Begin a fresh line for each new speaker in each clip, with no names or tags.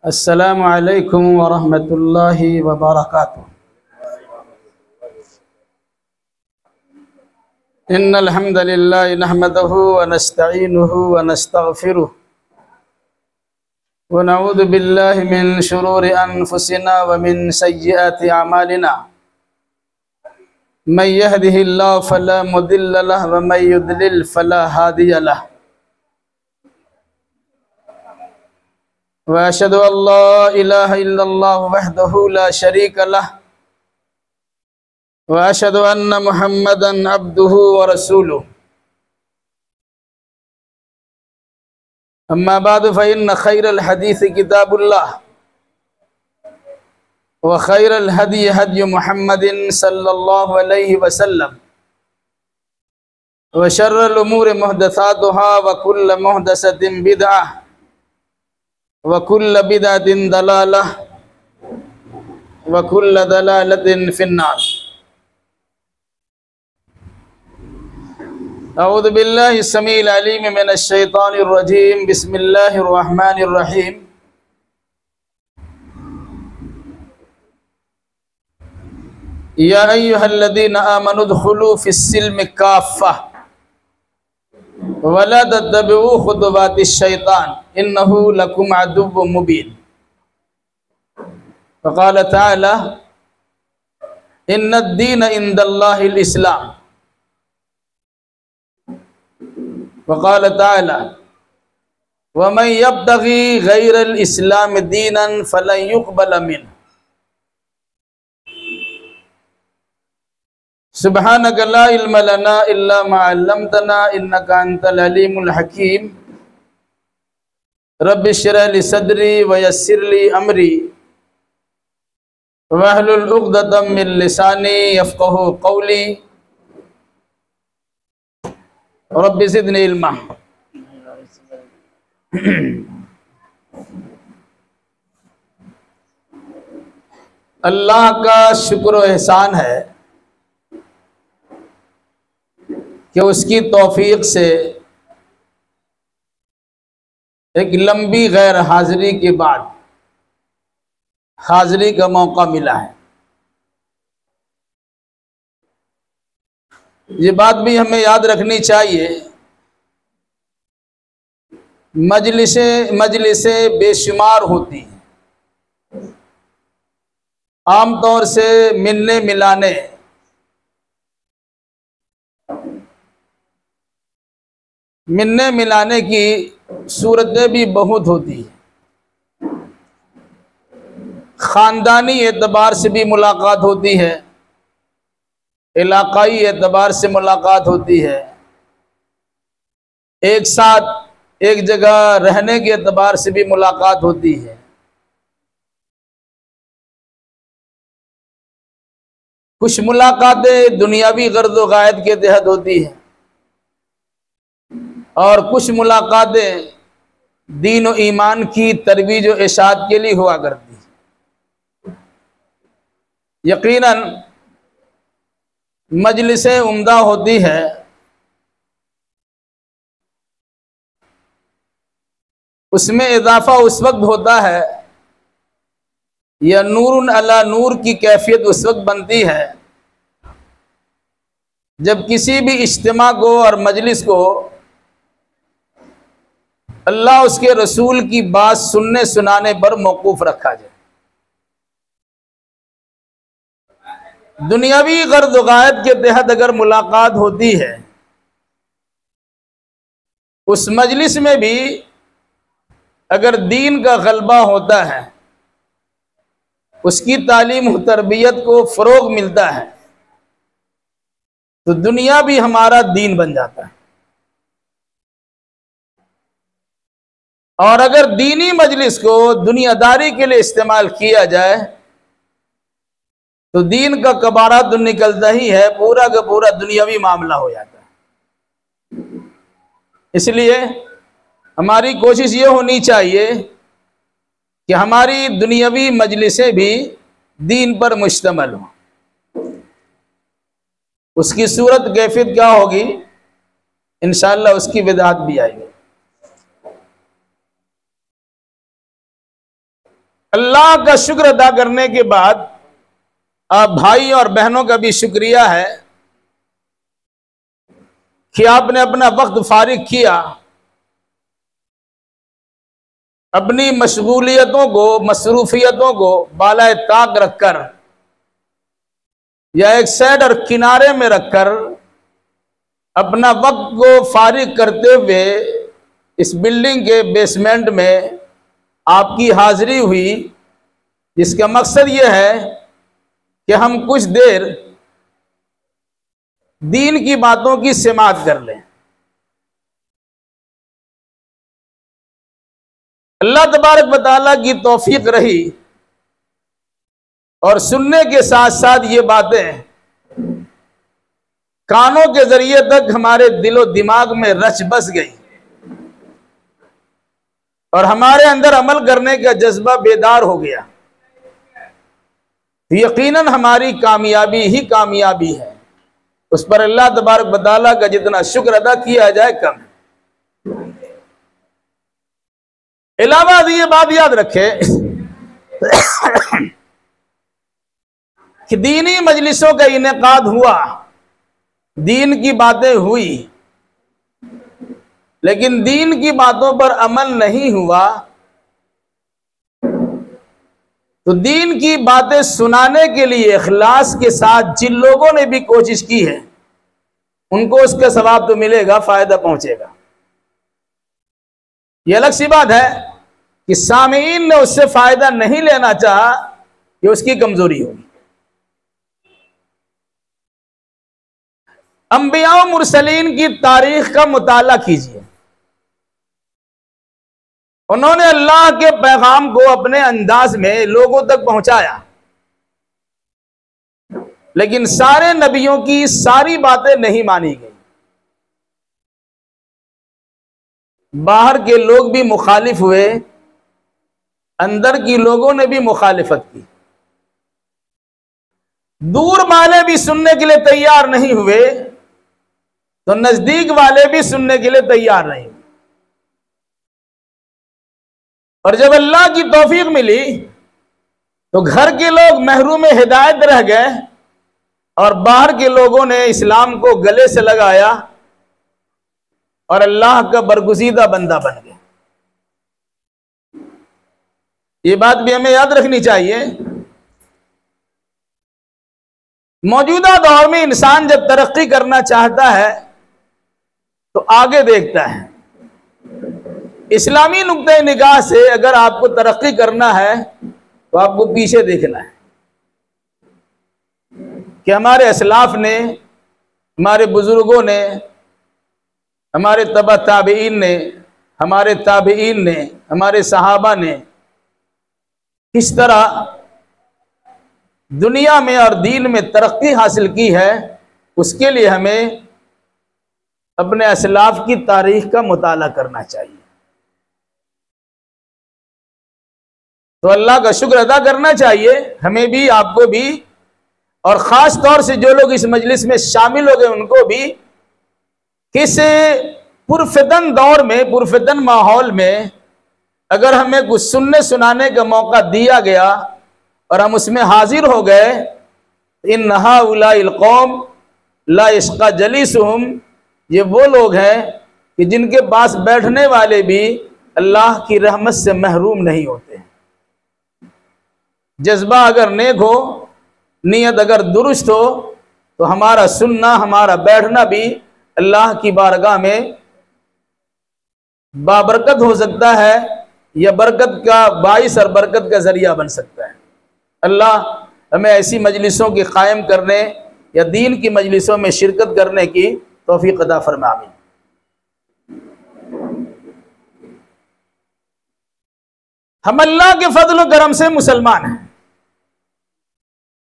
अस्सलामु अलैकुम वरहमतुल्लाहि वबरकातुहू। इन्नल हम्दलिल्लाहि नहमदुहु व नस्तईनुहु व नस्तगफिरुह व नऊज़ु बिल्लाहि मिन शुरूरि अनफुसिना व मिन सय्यिआति अमालिना। मन यहदिहिल्लाहु फला मुदिल्ल लहु व मन युद्लिल फला हादिय लहु। व अशहदु अल्ला इलाहा इल्लल्लाहु वहदहु ला शरीक लहु व अशहदु अन्ना मुहम्मदन अब्दुहु व रसूलुहु। अम्मा बादु फ़इन्न खैरल हदीस किताबुल्लाह व खैरल हदी हदी मुहम्मदिन सल्लल्लाहु अलैहि वसल्लम व शर्रल उमूरि मुहदसातुहा व कुल्ल मुहदसतिन बिदअह व कुल्ल बिदअतिन दलालह व कुल्ल दलालतिन फिन्नार। अऊज़ु बिल्लाहि समीइल अलीम मिनश शैतानिर रजीम। बिस्मिल्लाहिर रहमानिर रहीम। या अय्युहल्लज़ीना आमनु उदखुलू फिस्सिल्मि काफ़्फ़ा वला तत्तबिऊ खुतुवातिश शैतान इन्नहु लकुम अदुव्वुम मुबीन। फ़क़ाल तआला इन्नद-दीन इंदल्लाहिल इस्लाम। वक़ाल तआला वमन यब्तग़ी गैरल इस्लाम दीनन फ़लन युक़बल मिन्हु। सुब्हानक ला इल्म लना इल्ला मा अल्लमतना इन्नका अंतल अलीमुल हकीम। रब्बि इश्रह ली सदरी व यस्सिर ली अमरी वहलुल उक़दतम मिन लिसानी यफ़क़हू क़ौली। रब्बि ज़िदनी इल्मा। अल्लाह का शुक्र व एहसान है कि उसकी तौफीक से एक लंबी गैर हाजिरी के बाद हाजिरी का मौका मिला है। ये बात भी हमें याद रखनी चाहिए, मजलिसें बेशुमार होती हैं। आम तौर से मिलने मिलाने की सूरतें भी बहुत होती हैं। ख़ानदानी एतबार से भी मुलाकात होती है, इलाक़ाई एतबार से मुलाकात होती है, एक साथ एक जगह रहने के एतबार से भी मुलाकात होती है। कुछ मुलाकातें दुनियावी गर्द व गायद के तहत होती हैं और कुछ मुलाकातें दीन और ईमान की तरवीज और इशाअत के लिए हुआ करती हैं। यकीनन मजलिसें उम्दा होती है उसमें इजाफा उस वक्त होता है या नूरुन अला नूर की कैफियत उस वक्त बनती है जब किसी भी इज्तिमा को और मजलिस को अल्लाह उसके रसूल की बात सुनने सुनाने पर मौकूफ रखा जाए। दुनियावी गर्द गायद के तहत अगर मुलाकात होती है, उस मजलिस में भी अगर दीन का गलबा होता है, उसकी तालीम और तरबियत को फ़रोग मिलता है, तो दुनिया भी हमारा दीन बन जाता है। और अगर दीनी मजलिस को दुनियादारी के लिए इस्तेमाल किया जाए तो दीन का कबाड़ा तो निकलता ही है, पूरा का पूरा दुनियावी मामला हो जाता है। इसलिए हमारी कोशिश ये होनी चाहिए कि हमारी दुनियावी मजलिसें भी दीन पर मुश्तमल हों। उसकी सूरत कैफियत क्या होगी, इंशाअल्लाह उसकी विदात भी आएगी। अल्लाह का शुक्र अदा करने के बाद आप भाई और बहनों का भी शुक्रिया है कि आपने अपना वक्त फारिग किया, अपनी मशगूलियतों को, मसरूफियतों को बालाए ताक रखकर या एक साइड और किनारे में रखकर अपना वक्त को फारिग करते हुए इस बिल्डिंग के बेसमेंट में आपकी हाजिरी हुई, जिसका मकसद यह है कि हम कुछ देर दीन की बातों की समाअत कर लें। अल्लाह तबारक व तआला की तौफीक रही और सुनने के साथ साथ ये बातें कानों के जरिए तक हमारे दिलो दिमाग में रच बस गई और हमारे अंदर अमल करने का जज्बा बेदार हो गया। यकीनन हमारी कामयाबी ही कामयाबी है, उस पर अल्लाह तबारक व तआला का जितना शुक्र अदा किया जाए कम है। इलावा ये बात याद रखे कि दीनी मजलिसों का इनेकाद हुआ, दीन की बातें हुई, लेकिन दीन की बातों पर अमल नहीं हुआ तो दीन की बातें सुनाने के लिए इखलास के साथ जिन लोगों ने भी कोशिश की है उनको उसका सवाब तो मिलेगा, फायदा पहुंचेगा। यह अलग सी बात है कि सामीन ने उससे फायदा नहीं लेना चाहा, ये उसकी कमजोरी होगी। अंबिया और मुरसलीन की तारीख का मुताला कीजिए, उन्होंने अल्लाह के पैगाम को अपने अंदाज में लोगों तक पहुंचाया, लेकिन सारे नबियों की सारी बातें नहीं मानी गई। बाहर के लोग भी मुखालिफ हुए, अंदर की लोगों ने भी मुखालिफत की। दूर वाले भी सुनने के लिए तैयार नहीं हुए तो नजदीक वाले भी सुनने के लिए तैयार नहीं। और जब अल्लाह की तौफीक मिली तो घर के लोग महरूम हिदायत रह गए और बाहर के लोगों ने इस्लाम को गले से लगाया और अल्लाह का बरगुज़ीदा बंदा बन गए। ये बात भी हमें याद रखनी चाहिए। मौजूदा दौर में इंसान जब तरक्की करना चाहता है तो आगे देखता है। इस्लामी नुक्ते निगाह से अगर आपको तरक्की करना है तो आपको पीछे देखना है कि हमारे असलाफ ने, हमारे बुजुर्गों ने, हमारे तबा ताबईन ने, हमारे ताबईन ने, हमारे सहाबा ने किस तरह दुनिया में और दीन में तरक्की हासिल की है। उसके लिए हमें अपने असलाफ की तारीख का मुताला करना चाहिए। तो अल्लाह का शुक्र अदा करना चाहिए हमें भी, आपको भी, और ख़ास तौर से जो लोग इस मजलिस में शामिल हो गए उनको भी, किस पुरफितन दौर में, पुरफितन माहौल में अगर हमें कुछ सुनने सुनाने का मौका दिया गया और हम उसमें हाजिर हो गए, इन्नहा उलाइल कौम ला यश्का जलीसुहुम, ये वो लोग हैं कि जिनके पास बैठने वाले भी अल्लाह की रहमत से महरूम नहीं होते। जज्बा अगर नेक हो, नीयत अगर दुरुस्त हो तो हमारा सुनना, हमारा बैठना भी अल्लाह की बारगाह में बाबरकत हो सकता है या बरकत का बाइस और बरकत का जरिया बन सकता है। अल्लाह हमें ऐसी मजलिसों के कायम करने या दीन की मजलिसों में शिरकत करने की तौफीक अता फरमाए। आमीन। हम अल्लाह के फजल और करम से मुसलमान हैं।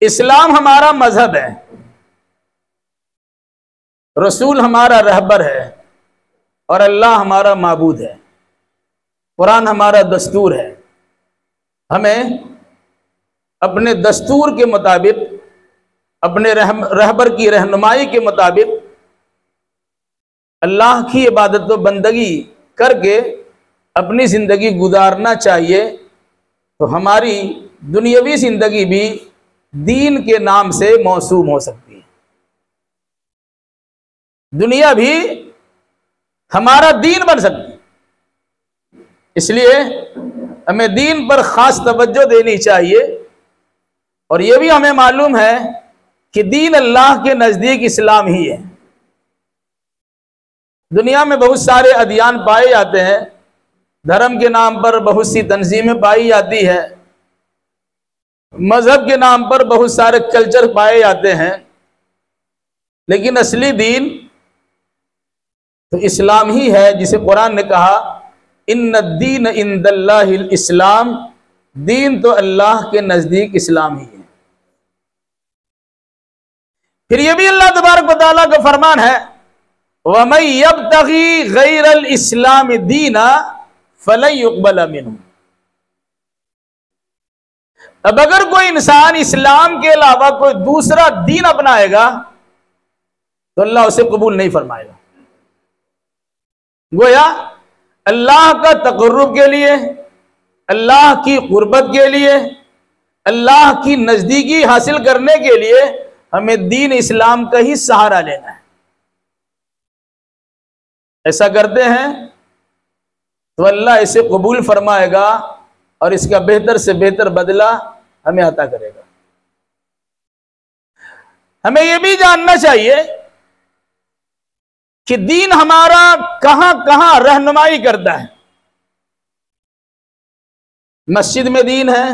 इस्लाम हमारा मजहब है, रसूल हमारा रहबर है और अल्लाह हमारा माबूद है। कुरान हमारा दस्तूर है। हमें अपने दस्तूर के मुताबिक, अपने रहबर की रहनुमाई के मुताबिक अल्लाह की इबादत व बंदगी करके अपनी ज़िंदगी गुजारना चाहिए। तो हमारी दुनियावी जिंदगी भी दीन के नाम से मौसूम हो सकती है। दुनिया भी हमारा दीन बन सकती है। इसलिए हमें दीन पर खास तवज्जो देनी चाहिए। और यह भी हमें मालूम है कि दीन अल्लाह के नजदीक इस्लाम ही है। दुनिया में बहुत सारे अदियान पाए जाते हैं, धर्म के नाम पर बहुत सी तंजीमें पाई जाती है, मजहब के नाम पर बहुत सारे कल्चर पाए जाते हैं, लेकिन असली दीन तो इस्लाम ही है, जिसे कुरान ने कहा इन्न दीन इंदल्लाहिल इस्लाम, दीन तो अल्लाह के नजदीक इस्लाम ही है। फिर यह भी अल्लाह तबारक व तआला का फरमान है वमन यब्तगी गैरल इस्लाम दीना फलन युक़बल मिन्हु। अब अगर कोई इंसान इस्लाम के अलावा कोई दूसरा दीन अपनाएगा तो अल्लाह उसे कबूल नहीं फरमाएगा। गोया अल्लाह का तक़र्रुब के लिए, अल्लाह की कुर्बत के लिए, अल्लाह की नजदीकी हासिल करने के लिए हमें दीन इस्लाम का ही सहारा लेना है। ऐसा करते हैं तो अल्लाह इसे कबूल फरमाएगा और इसका बेहतर से बेहतर बदला हमें अता करेगा। हमें यह भी जानना चाहिए कि दीन हमारा कहां कहां रहनुमाई करता है। मस्जिद में दीन है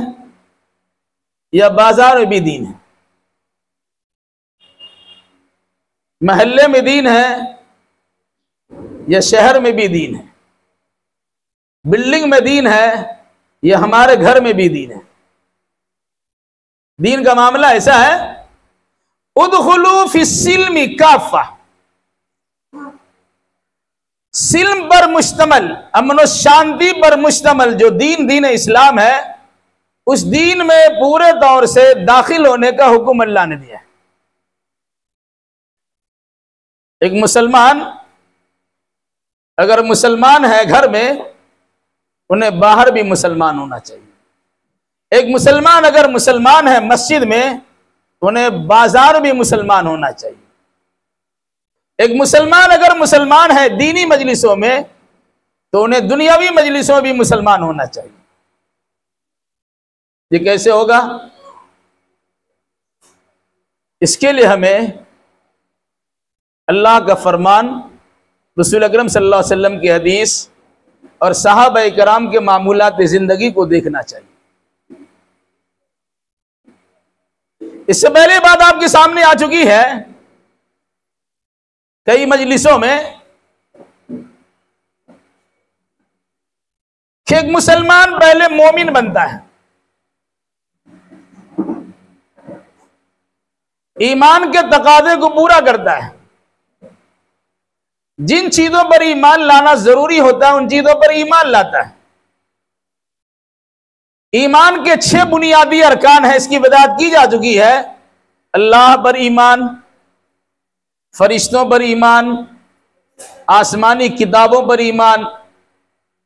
या बाजार में भी दीन है, महल्ले में दीन है या शहर में भी दीन है, बिल्डिंग में दीन है या हमारे घर में भी दीन है। दीन का मामला ऐसा है उदखुलू फिस्सिल्मि काफ़ा, सिल्म पर मुश्तमल, अमन शांति पर मुश्तमल जो दीन इस्लाम है, उस दीन में पूरे तौर से दाखिल होने का हुक्म अल्लाह ने दिया है। एक मुसलमान अगर मुसलमान है घर में, उन्हें बाहर भी मुसलमान होना चाहिए। एक मुसलमान अगर मुसलमान है मस्जिद में, उन्हें बाजार भी मुसलमान होना चाहिए। एक मुसलमान अगर मुसलमान है दीनी मजलिसों में, तो उन्हें दुनियावी मजलिसों में भी मुसलमान होना चाहिए। ये कैसे होगा? इसके लिए हमें अल्लाह का फरमान, रसूल अकरम सल्लल्लाहु अलैहि वसल्लम की हदीस और सहाबा इकराम के मामूलात जिंदगी को देखना चाहिए। इससे पहले बात आपके सामने आ चुकी है, कई मजलिसों में कि एक मुसलमान पहले मोमिन बनता है, ईमान के तकाजे को पूरा करता है, जिन चीजों पर ईमान लाना जरूरी होता है उन चीजों पर ईमान लाता है। ईमान के 6 बुनियादी अरकान है, इसकी वजाहत की जा चुकी है। अल्लाह पर ईमान, फरिश्तों पर ईमान, आसमानी किताबों पर ईमान,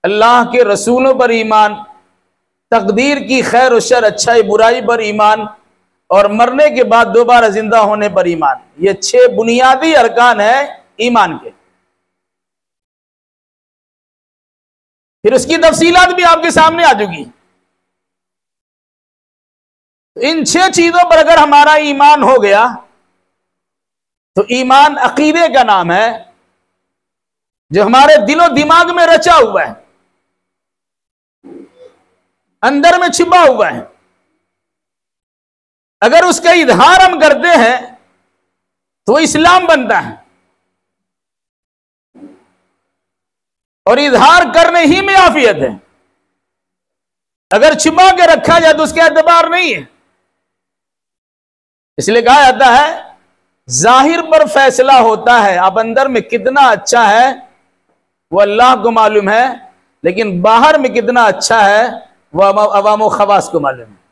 अल्लाह के रसूलों पर ईमान, तकदीर की खैर और शर, अच्छाई बुराई पर ईमान, और मरने के बाद दोबारा जिंदा होने पर ईमान। ये 6 बुनियादी अरकान है ईमान के। फिर उसकी तफसीलात भी आपके सामने आ चुकी। इन 6 चीजों पर अगर हमारा ईमान हो गया तो ईमान अकीदे का नाम है, जो हमारे दिलो दिमाग में रचा हुआ है, अंदर में छिपा हुआ है। अगर उसका इजहार हम करते हैं तो इस्लाम बनता है, और इजहार करने ही में आफियत है। अगर छिपा के रखा जाए तो उसका एतबार नहीं है। इसलिए कहा जाता है जाहिर पर फैसला होता है, अब अंदर में कितना अच्छा है वो अल्लाह को मालूम है, लेकिन बाहर में कितना अच्छा है वह अवाम खवास को मालूम है।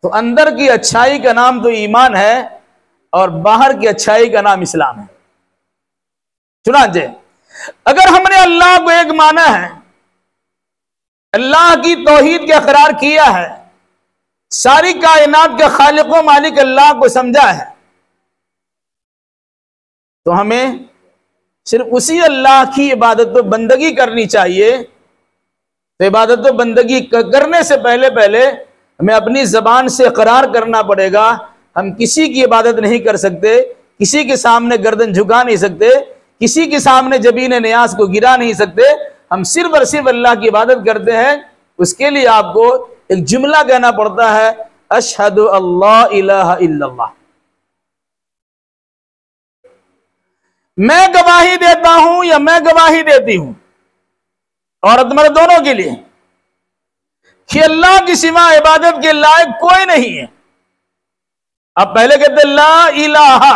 तो अंदर की अच्छाई का नाम तो ईमान है और बाहर की अच्छाई का नाम इस्लाम है। चुनांचे अगर हमने अल्लाह को एक माना है अल्लाह की तौहीद का इकरार किया है, सारी कायनात का खालिक व मालिक अल्लाह को समझा है, तो हमें सिर्फ उसी अल्लाह की इबादत व बंदगी करनी चाहिए। तो इबादत व बंदगी करने से पहले पहले हमें अपनी जबान से इकरार करना पड़ेगा, हम किसी की इबादत नहीं कर सकते, किसी के सामने गर्दन झुका नहीं सकते, किसी के सामने जबीन नियाज को गिरा नहीं सकते, हम सिर्फ और सिर्फ अल्लाह की इबादत करते हैं। उसके लिए आपको एक जुमला कहना पड़ता है, अशहदु अल्ला इलाहा इल्लल्लाह। मैं गवाही देता हूं या मैं गवाही देती हूं, औरत मर्द दोनों के लिए, कि अल्लाह की सिवा इबादत के लायक कोई नहीं है। अब पहले कहते ला इलाहा,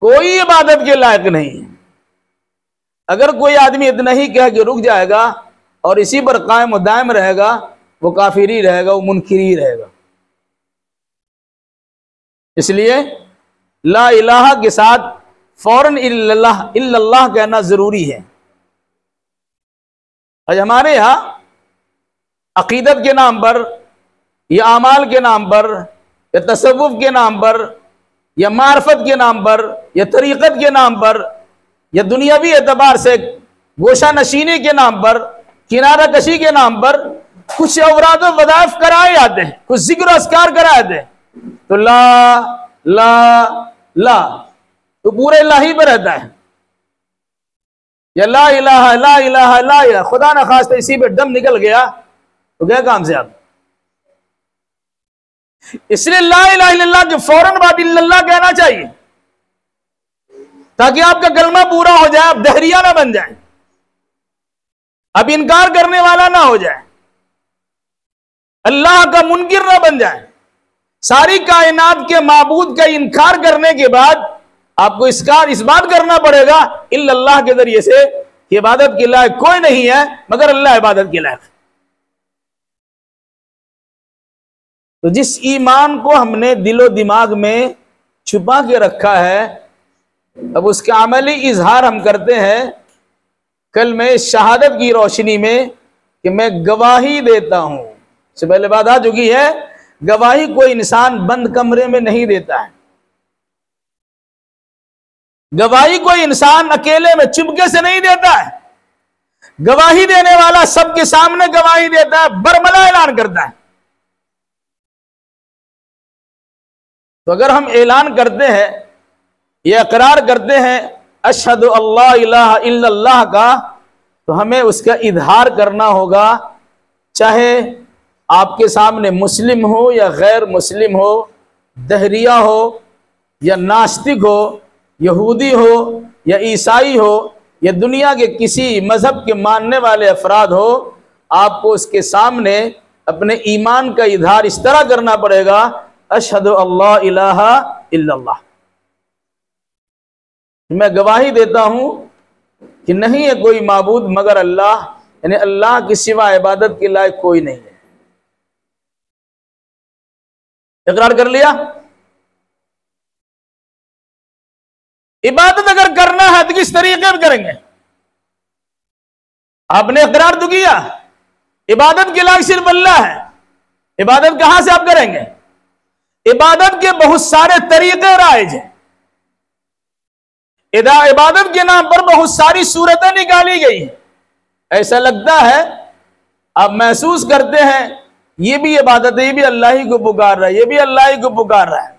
कोई इबादत के लायक नहीं है। अगर कोई आदमी इतना ही कह के रुक जाएगा और इसी पर कायम दायम रहेगा, वो काफिर ही रहेगा, वो मुनकिर ही रहेगा। इसलिए ला इलाहा के साथ फौरन इल्लल्लाह कहना जरूरी है। आज हमारे यहां अकीदत के नाम पर या आमाल के नाम पर या तसव्वुफ के नाम पर या मार्फत के नाम पर या तरीक़त के नाम पर या दुनियावी एतबार से गोशा नशीनी के नाम पर, किनारा कशी के नाम पर कुछ औराद वज़ाइफ कराए जाते हैं, कुछ जिक्र अस्कार कराए जाते हैं। तो ला ला ला तो पूरे अल्लाह ही पर रहता है, या ला इलाहा ला इलाहा ला इलाहा, खुदा न खास्ता इसी पे दम निकल गया तो गए काम से आप। इसलिए ला इलाहा इल्लल्लाह के फौरन बाद इल्लल्लाह कहना चाहिए, ताकि आपका कलमा पूरा हो जाए, आप दहरिया ना बन जाए, अब इनकार करने वाला ना हो जाए, अल्लाह का मुनकिर ना बन जाए। सारी कायनात के माबूद का इनकार करने के बाद आपको इस बात करना पड़ेगा इल्लल्लाह के जरिए से कि इबादत के लायक कोई नहीं है मगर अल्लाह इबादत के लायक। तो जिस ईमान को हमने दिलो दिमाग में छुपा के रखा है, अब उसका अमली इजहार हम करते हैं कल में शहादत की रोशनी में कि मैं गवाही देता हूं। इससे पहले बात आ चुकी है, गवाही कोई इंसान बंद कमरे में नहीं देता है, गवाही कोई इंसान अकेले में चुपके से नहीं देता है। गवाही देने वाला सबके सामने गवाही देता है, बरमला ऐलान करता है। तो अगर हम ऐलान करते हैं या इकरार करते हैं अशहदु अल्ला इलाहा इल्लल्लाह का, तो हमें उसका इजहार करना होगा, चाहे आपके सामने मुस्लिम हो या गैर मुस्लिम हो, दहरिया हो या नास्तिक हो, यहूदी हो या ईसाई हो या दुनिया के किसी मजहब के मानने वाले अफराद हो, आपको उसके सामने अपने ईमान का इजहार इस तरह करना पड़ेगा, अशहदु अल्ला इलाहा इल्लल्लाह, मैं गवाही देता हूं कि नहीं है कोई माबूद मगर अल्लाह, यानी अल्लाह के सिवा इबादत के लायक कोई नहीं है। इकरार कर लिया। इबादत अगर करना है तो किस तरीके से करेंगे? आपने इकरार तो किया इबादत के लायक सिर्फ अल्लाह है, इबादत कहां से आप करेंगे? इबादत के बहुत सारे तरीके राइज हैं, इबादत के नाम पर बहुत सारी सूरतें निकाली गई हैं। ऐसा लगता है, आप महसूस करते हैं ये भी इबादत है, ये भी अल्लाह ही को पुकार रहा है, ये भी अल्लाह ही को पुकार रहा है।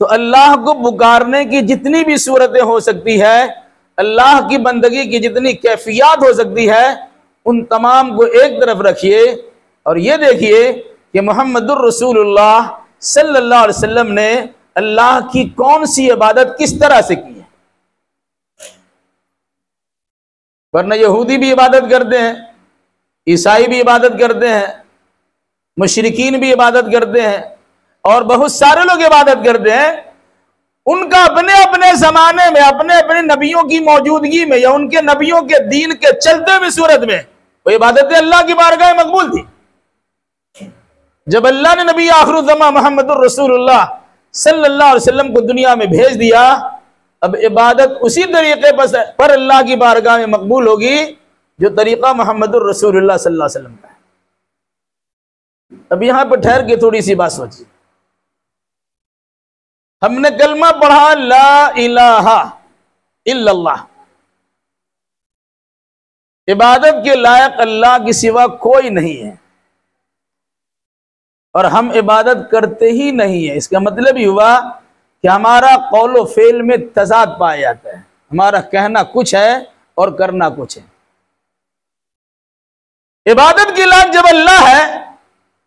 तो अल्लाह को पुकारने की जितनी भी सूरतें हो सकती है, अल्लाह की बंदगी की जितनी कैफियत हो सकती है, उन तमाम को एक तरफ रखिए और ये देखिए कि मोहम्मदुर रसूलुल्लाह सल्लल्लाहु अलैहि वसल्लम ने अल्लाह की कौन सी इबादत किस तरह से की है। वरना यहूदी भी इबादत करते हैं, ईसाई भी इबादत करते हैं, मुशरिकीन भी इबादत करते हैं और बहुत सारे लोग इबादत करते हैं। उनका अपने अपने जमाने में अपने अपने नबियों की मौजूदगी में या उनके नबियों के दीन के चलते हुए सूरत में वो इबादतें अल्लाह की बारगाह में मकबूल थी। जब अल्लाह ने नबी आखिरुज़्ज़मा मोहम्मदुर रसूलुल्लाह सल्लल्लाहु अलैहि वसल्लम को दुनिया में भेज दिया, अब इबादत उसी तरीके पर अल्लाह की बारगाह में मकबूल होगी जो तरीका मोहम्मदुर रसूलुल्लाह सल्लल्लाहु अलैहि वसल्लम का है। अब यहां पर ठहर के थोड़ी सी बात सोचिए। हमने कलमा पढ़ा ला इलाहा इल्लल्लाह, इबादत के लायक अल्लाह के सिवा कोई नहीं है, और हम इबादत करते ही नहीं है। इसका मतलब ही हुआ कि हमारा कौल व फेल में तजाद पाया जाता है। हमारा कहना कुछ है और करना कुछ है। इबादत के लायक जब अल्लाह है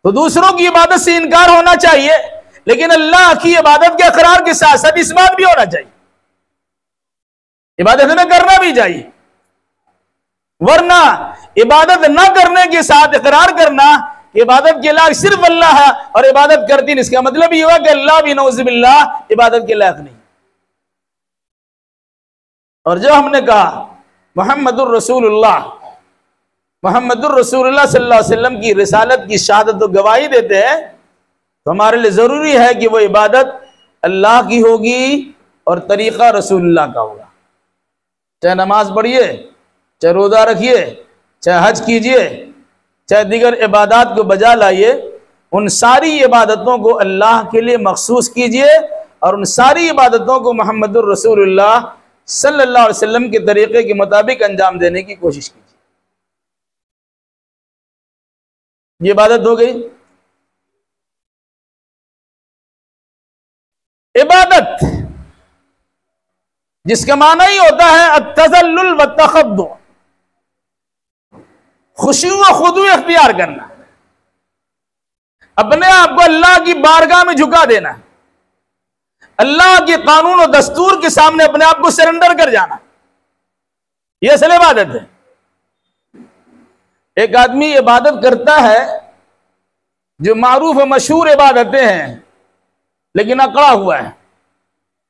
तो दूसरों की इबादत से इनकार होना चाहिए, लेकिन अल्लाह की इबादत के इकरार के साथ साथ इस बात भी होना चाहिए, इबादत न करना भी चाहिए। वरना इबादत न करने के साथ इकरार करना इबादत के लायक सिर्फ अल्लाह है और इबादत करती नहीं, इसका मतलब ये हुआ कि अल्लाह भी नौज़ुबिल्लाह इबादत के लायक नहीं। और जो हमने कहा मोहम्मदुर रसूलुल्लाह सल्लल्लाहु अलैहि वसल्लम की रिसालत की शहादत तो गवाही देते हैं, तो हमारे लिए जरूरी है कि वो इबादत अल्लाह की होगी और तरीका रसूलुल्लाह का होगा। चाहे नमाज पढ़िए, चाहे रोजा रखिए, चाहे हज कीजिए, चाहे दीगर इबादत को बजा लाइए, उन सारी इबादतों को अल्लाह के लिए मखसूस कीजिए और उन सारी इबादतों को मोहम्मदुर रसूलुल्लाह सल्लल्लाहु अलैहि वसल्लम के तरीके के मुताबिक अंजाम देने की कोशिश कीजिए। ये इबादत हो गई। इबादत जिसका माना ही होता है अत्तज़ल्लुल व तख़द्दु, खुशू व खुदू इख्तियार करना, अपने आप को अल्लाह की बारगाह में झुका देना, अल्लाह के कानून और दस्तूर के सामने अपने आप को सरेंडर कर जाना, यह असल इबादत है। एक आदमी इबादत करता है जो मारूफ व मशहूर इबादतें हैं, लेकिन अकड़ा हुआ है,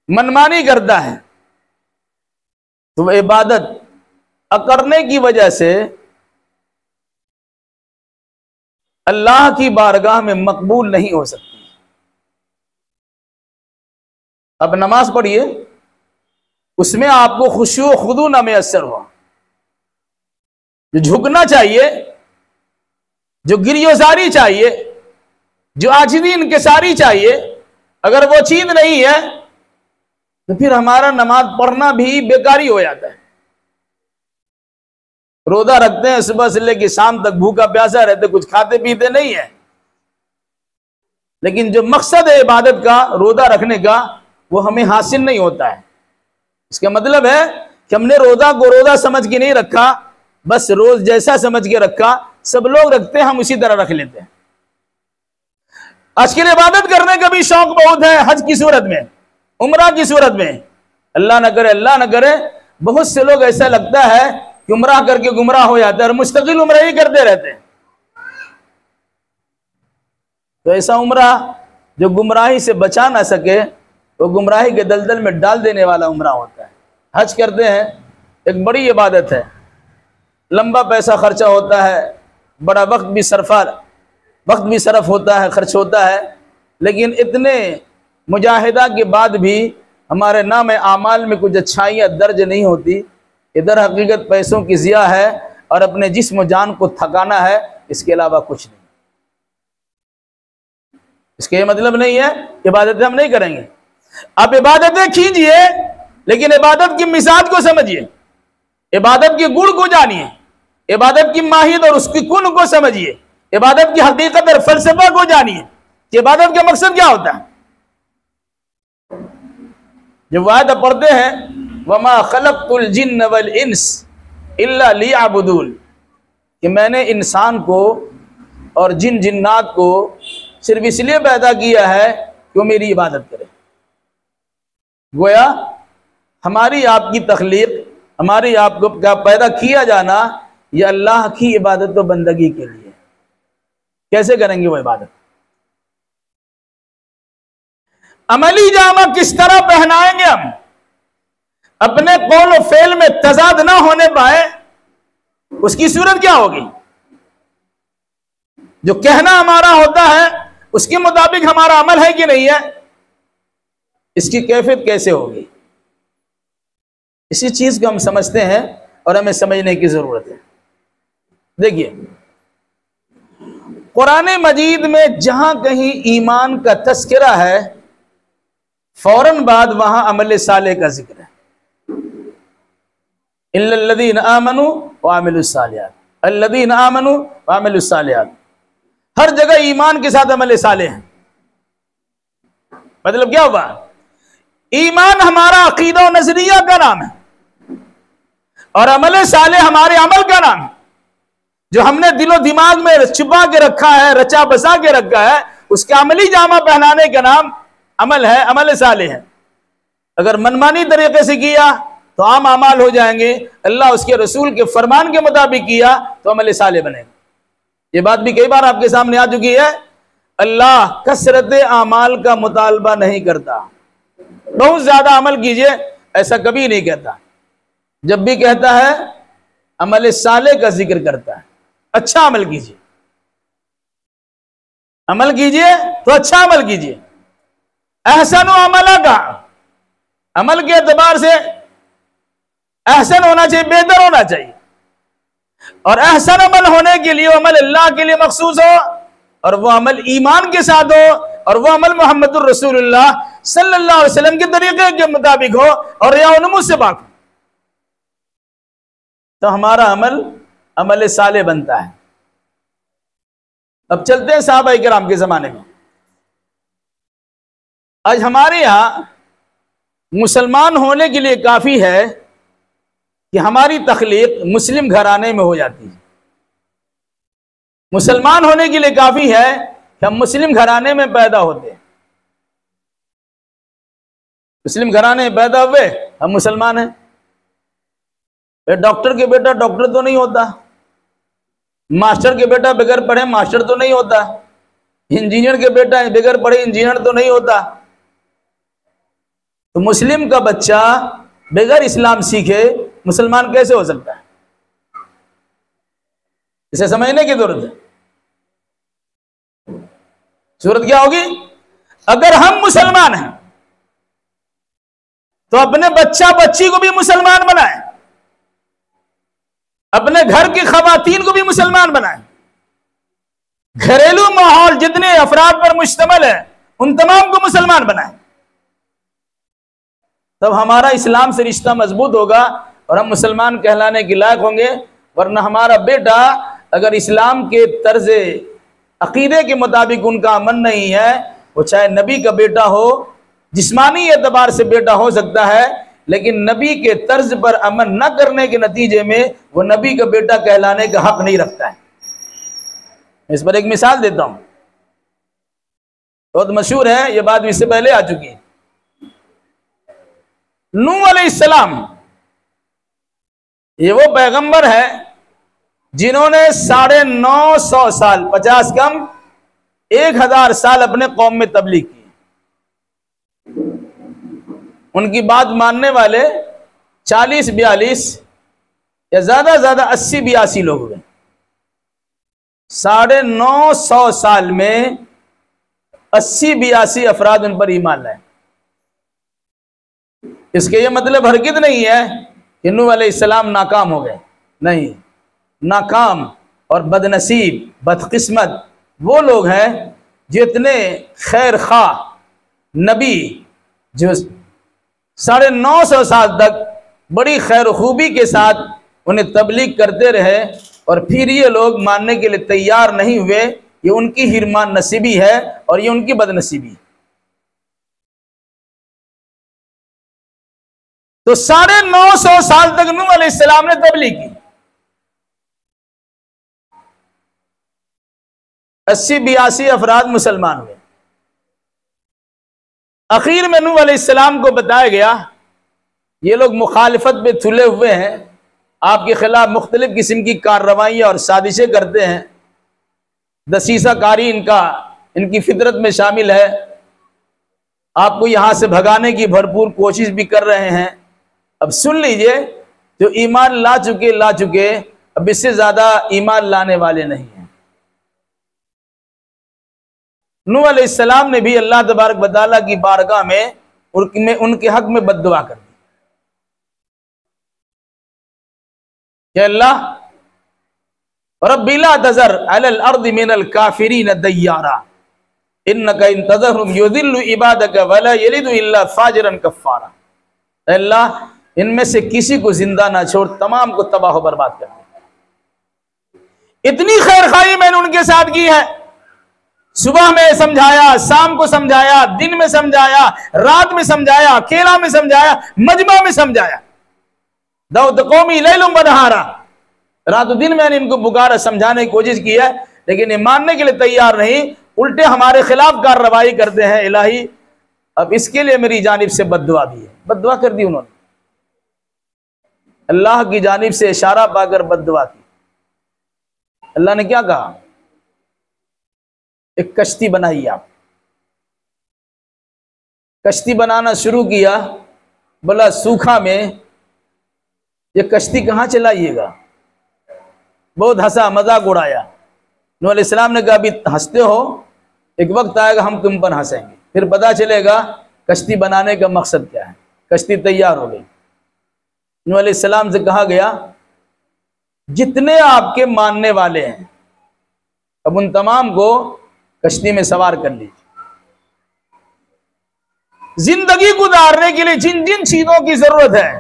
मनमानी करता है, तो वह इबादत अकड़ने की वजह से अल्लाह की बारगाह में मकबूल नहीं हो सकती। अब नमाज पढ़िए, उसमें आपको खुशू खुदू न मैसर हो, जो झुकना चाहिए, जो गिरियोजारी चाहिए, जो आजिज़ी इनकिसारी चाहिए, अगर वो चीज नहीं है तो फिर हमारा नमाज पढ़ना भी बेकारी हो जाता है। रोजा रखते हैं, सुबह से लेकर शाम तक भूखा प्यासा रहते, कुछ खाते पीते नहीं है, लेकिन जो मकसद है इबादत का, रोजा रखने का, वो हमें हासिल नहीं होता है। इसका मतलब है कि हमने रोजा को रोजा समझ के नहीं रखा, बस रोज जैसा समझ के रखा, सब लोग रखते हैं, हम उसी तरह रख लेते हैं। आजकल इबादत करने का भी शौक बहुत है, हज की सूरत में, उम्रा की सूरत में। अल्लाह न करे, अल्लाह न करे, बहुत से लोग ऐसा लगता है कि उम्रा करके गुमराह हो जाते हैं और मुस्तकिल उम्रा ही करते रहते हैं। तो ऐसा उम्रा जो गुमराही से बचा ना सके, वो गुमराही के दलदल में डाल देने वाला उम्रा होता है। हज करते हैं, एक बड़ी इबादत है, लंबा पैसा खर्चा होता है, बड़ा वक्त भी सरफ होता है, खर्च होता है, लेकिन इतने मुजाहिदा के बाद भी हमारे नाम आमाल में कुछ अच्छाइयाँ दर्ज नहीं होती। इधर हकीकत पैसों की ज़िया है और अपने जिस्म जान को थकाना है, इसके अलावा कुछ नहीं। इसका ये मतलब नहीं है इबादतें हम नहीं करेंगे। आप इबादतें कीजिए, लेकिन इबादत की मिजाज को समझिए, इबादत के गुण को जानिए, इबादत की माहियत और उसकी कुन को समझिए, इबादत की हकीकत और फलसफा को जानिए कि इबादत का मकसद क्या होता है। जब वायदा पढ़ते हैं वमा खलक़तुल जिन्न वल इंस इल्ला लियअबुदून, कि मैंने इंसान को और जिन जिन्नात को सिर्फ इसलिए पैदा किया है कि वो मेरी इबादत करे। गोया हमारी आपकी तख्लीक, हमारी आपको का पैदा किया जाना, यह अल्लाह की इबादत व बंदगी के लिए। कैसे करेंगे वो इबादत? अमली जामा किस तरह पहनाएंगे हम? अपने कौल और फेल में तजाद ना होने पाए, उसकी सूरत क्या होगी? जो कहना हमारा होता है उसके मुताबिक हमारा अमल है कि नहीं है, इसकी कैफियत कैसे होगी? इसी चीज को हम समझते हैं और हमें समझने की जरूरत है। देखिए, कुरान मजीद में जहां कहीं ईमान का तस्करा है, फौरन बाद वहां अमल साले का जिक्र है। इल्लल्लज़ीना आमनू व अमिलुस सालिहात, अल्लज़ीना आमनू व अमिलुस सालिहात, हर जगह ईमान के साथ अमल साले हैं। मतलब क्या हुआ? ईमान हमारा अकीदा और नजरिया का नाम है और अमल साले हमारे अमल का नाम है। जो हमने दिलो दिमाग में छुपा के रखा है, रचा बसा के रखा है, उसके अमली जामा पहनाने का नाम अमल है, अमल साले है। अगर मनमानी तरीके से किया तो आम अमाल हो जाएंगे, अल्लाह उसके रसूल के फरमान के मुताबिक किया तो अमल साले बनेगा। ये बात भी कई बार आपके सामने आ चुकी है। अल्लाह कसरत अमाल का मुतालबा नहीं करता, बहुत ज्यादा अमल कीजिए ऐसा कभी नहीं कहता। जब भी कहता है अमल साले का जिक्र करता है। अच्छा अमल कीजिए, अमल कीजिए तो अच्छा अमल कीजिए। एहसन अमला का, अमल के एतबार से एहसन होना चाहिए, बेहतर होना चाहिए। और एहसन अमल होने के लिए अमल अल्लाह के लिए मखसूस हो, और वो अमल ईमान के साथ हो, और वो अमल मोहम्मदुर रसूलुल्लाह सल्लल्लाहु अलैहि वसल्लम के तरीके के मुताबिक हो और रिया व नुमुस से पाक हो, तो हमारा अमल अमल साले बनता है। अब चलते हैं सहाबा किराम के जमाने में। आज हमारे यहां मुसलमान होने के लिए काफी है कि हमारी तखलीक मुस्लिम घराने में हो जाती है। मुसलमान होने के लिए काफी है कि हम मुस्लिम घराने में पैदा होते हैं। मुस्लिम घराने में पैदा हुए, हम मुसलमान हैं। डॉक्टर के बेटा डॉक्टर तो नहीं होता, मास्टर के बेटा बगैर पढ़े मास्टर तो नहीं होता, इंजीनियर के बेटा बगैर पढ़े इंजीनियर तो नहीं होता। तो मुस्लिम का बच्चा बगैर इस्लाम सीखे मुसलमान कैसे हो सकता है? इसे समझने की जरूरत है। सूरत क्या होगी? अगर हम मुसलमान हैं तो अपने बच्चा बच्ची को भी मुसलमान बनाएं, अपने घर की खवातीन को भी मुसलमान बनाएं। घरेलू माहौल जितने अफराद पर मुश्तमिल है उन तमाम को मुसलमान बनाएं। तब हमारा इस्लाम से रिश्ता मजबूत होगा और हम मुसलमान कहलाने के लायक होंगे। वरना हमारा बेटा अगर इस्लाम के तर्ज अकीदे के मुताबिक उनका अमन नहीं है, वो चाहे नबी का बेटा हो, जिस्मानी एतबार से बेटा हो सकता है, लेकिन नबी के तर्ज पर अमन न करने के नतीजे में वो नबी का बेटा कहलाने का हक नहीं रखता है। इस पर एक मिसाल देता हूं, बहुत मशहूर है, ये बात इससे पहले आ चुकी है। नूह अलैहिस्सलाम ये वो पैगंबर है जिन्होंने 950 साल, 50 कम 1000 साल अपने कौम में तबलीग की। उनकी बात मानने वाले 40-42 या ज्यादा 80-82 लोग हुए। 950 साल में 80-82 अफराद उन पर ईमान लाए। इसके ये मतलब हरगिज़ नहीं है कि नूह अलैहिस्सलाम नाकाम हो गए, नहीं। नाकाम और बदनसीब बदकिस्मत वो लोग हैं जो इतने खैर खा नबी जो 950 साल तक बड़ी खैर खूबी के साथ उन्हें तबलीग करते रहे, और फिर ये लोग मानने के लिए तैयार नहीं हुए। ये उनकी हिरमान नसीबी है और ये उनकी बदनसीबी है। तो 950 साल तक नूह अलैहिस्सलाम ने तबलीग की। 80-82 अफराद मुसलमान हुए। आखिर में नूह अलैहिस्सलाम को बताया गया ये लोग मुखालिफत में तुले हुए हैं, आपके खिलाफ मुख्तलिफ किस्म की कार्रवाइयाँ और साजिशें करते हैं, दसीसा कारी इनकी फितरत में शामिल है, आपको यहां से भगाने की भरपूर कोशिश भी कर रहे हैं। अब सुन लीजिए, जो ईमान ला चुके अब इससे ज्यादा ईमान लाने वाले नहीं हैं। नूह अलैहिस्सलाम ने भी अल्लाह तबारक व तआला की बारगाह में उनके हक में बद्दुआ कर दी। कि अल्लाह रब्बी ला तज़र अलल अर्दि मिनल काफिरीन दय्यारा इन्नका इन तज़रहुम युदिल्लु इबादक वला यलिदु इल्ला फाजिरन कफ्फारा। अल्लाह इनमें से किसी को जिंदा ना छोड़, तमाम को तबाह बर्बाद कर दे। इतनी खैरखाई मैंने उनके साथ की है। सुबह में समझाया, शाम को समझाया, दिन में समझाया, रात में समझाया, अकेला में समझाया, मजमा में समझाया। दाऊद कौमी लैलुम व नहारा, रात दिन मैंने इनको पुकारा, समझाने की कोशिश की है, लेकिन ये मानने के लिए तैयार नहीं, उल्टे हमारे खिलाफ कार्रवाई करते हैं। इलाही अब इसके लिए मेरी जानिब से बद्दुआ भी है। बद्दुआ कर दी उन्होंने, अल्लाह की जानिब से इशारा पाकर बद्दुआ की। अल्लाह ने क्या कहा, एक कश्ती बनाई आप। कश्ती बनाना शुरू किया, बोला सूखा में ये कश्ती कहां चलाइएगा। बहुत हंसा, मजाक उड़ाया। नूह अलैहिस्सलाम ने कहा अभी हंसते हो, एक वक्त आएगा हम तुम पर हंसेंगे, फिर पता चलेगा कश्ती बनाने का मकसद क्या है। कश्ती तैयार हो गई। नूह अलैहिस्सलाम से कहा गया जितने आपके मानने वाले हैं अब उन तमाम को कश्ती में सवार कर लीजिए। जिंदगी गुजारने के लिए जिन जिन चीजों की जरूरत है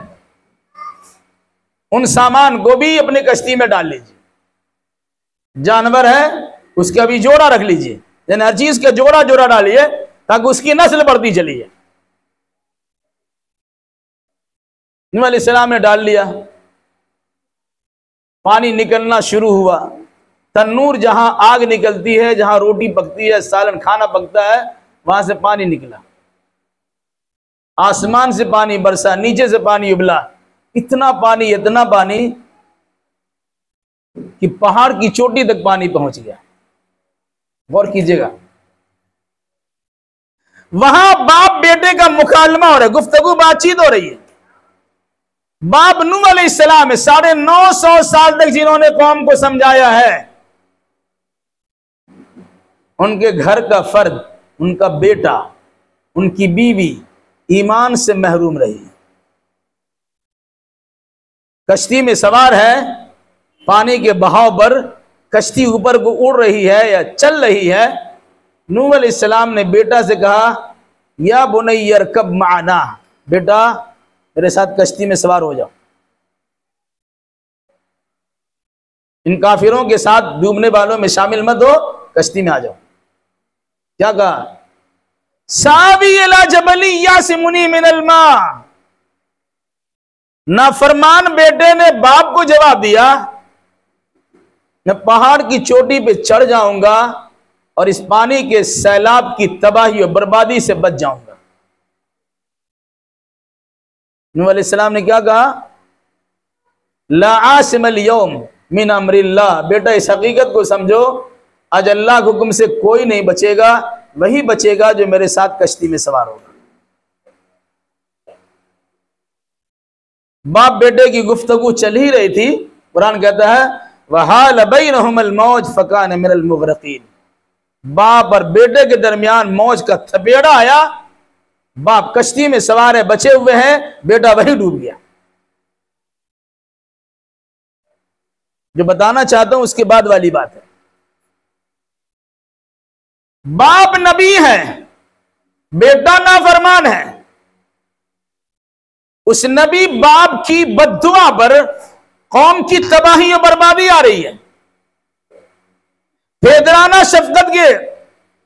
उन सामान को भी अपनी कश्ती में डाल लीजिए। जानवर है उसका भी जोड़ा रख लीजिए, यानी हर चीज का जोड़ा जोड़ा डालिए ताकि उसकी नस्ल बढ़ती चली है। नूह अलैहिस्सलाम ने डाल लिया, पानी निकलना शुरू हुआ। तन्नूर जहां आग निकलती है, जहां रोटी पकती है, सालन खाना पकता है, वहां से पानी निकला। आसमान से पानी बरसा, नीचे से पानी उबला। इतना पानी कि पहाड़ की चोटी तक पानी पहुंच गया। गौर कीजिएगा, वहां बाप बेटे का मुकालमा हो रहा है, गुफ्तगू बातचीत हो रही है। बाप नूह अलैहिस्सलाम 950 साल तक जिन्होंने कौम को समझाया है, उनके घर का फर्द, उनका बेटा, उनकी बीवी ईमान से महरूम रही। कश्ती में सवार है, पानी के बहाव पर कश्ती ऊपर को उड़ रही है या चल रही है। नूह अलैहिस्सलाम ने बेटा से कहा या बुनय्या इरकब माना, बेटा मेरे साथ कश्ती में सवार हो जाओ, इन काफिरों के साथ डूबने वालों में शामिल मत हो, कश्ती में आ जाओ। क्या कहा, सावी इला जबली यासिमुनी मिनल मा। नाफरमान बेटे ने बाप को जवाब दिया, मैं पहाड़ की चोटी पे चढ़ जाऊंगा और इस पानी के सैलाब की तबाही और बर्बादी से बच जाऊंगा। नूह अलैहिस्सलाम ने क्या कहा, ला आसिमल यौम मिन अम्रिल्लाह। बेटा इस हकीकत को समझो, आज अल्लाह के हुक्म से कोई नहीं बचेगा, वही बचेगा जो मेरे साथ कश्ती में सवार होगा। बाप बेटे की गुफ्तगू चल ही रही थी। कुरान कहता है वहाल बैनहुमुल मौज फकान मिनल मुगरकीन। बाप और बेटे के दरमियान मौज का थपेड़ा आया। बाप कश्ती में सवार है, बचे हुए हैं, बेटा वही डूब गया। जो बताना चाहता हूं उसके बाद वाली बात है। बाप नबी है, बेटा नाफरमान है। उस नबी बाप की बद्दुआ पर कौम की तबाही और बर्बादी आ रही है। बेदराना शफकत के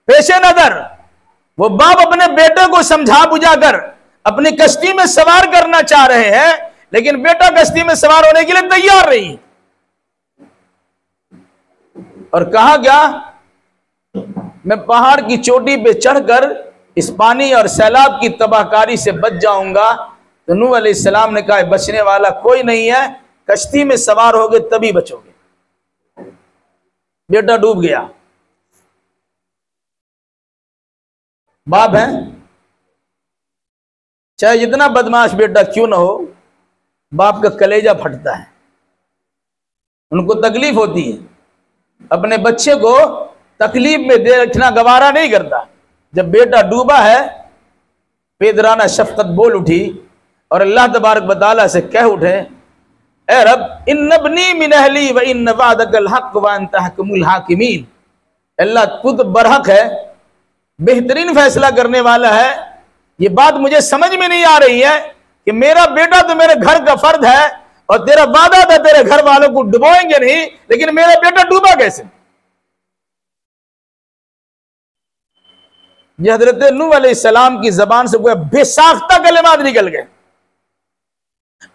पेशे नजर वो बाप अपने बेटे को समझा बुझाकर अपनी कश्ती में सवार करना चाह रहे हैं, लेकिन बेटा कश्ती में सवार होने के लिए तैयार नहीं। और कहा गया मैं पहाड़ की चोटी पे चढ़कर इस पानी और सैलाब की तबाहकारी से बच जाऊंगा। तो नूह अलैहिस्सलाम ने कहा बचने वाला कोई नहीं है, कश्ती में सवार होगे तभी बचोगे। बेटा डूब गया। बाप है, चाहे जितना बदमाश बेटा क्यों ना हो, बाप का कलेजा फटता है, उनको तकलीफ होती है। अपने बच्चे को तकलीफ में दे रखना गवारा नहीं करता। जब बेटा डूबा है, बेदराना शफकत बोल उठी और अल्लाह तबारक व तआला से कह उठे ए रब इन्नबनी मिन अहली व इन वादकल हक व अंत अहकमुल हाकिमीन, अल्लाह तू तो बरहक है, बेहतरीन फैसला करने वाला है। ये बात मुझे समझ में नहीं आ रही है कि मेरा बेटा तो मेरे घर का फर्द है और तेरा वादा था तेरे घर वालों को डुबोएंगे नहीं, लेकिन मेरा बेटा डूबा कैसे। ये हजरत नूह अलैहिस्सलाम की जबान से कोई बेसाख्ता कलिमात निकल गए।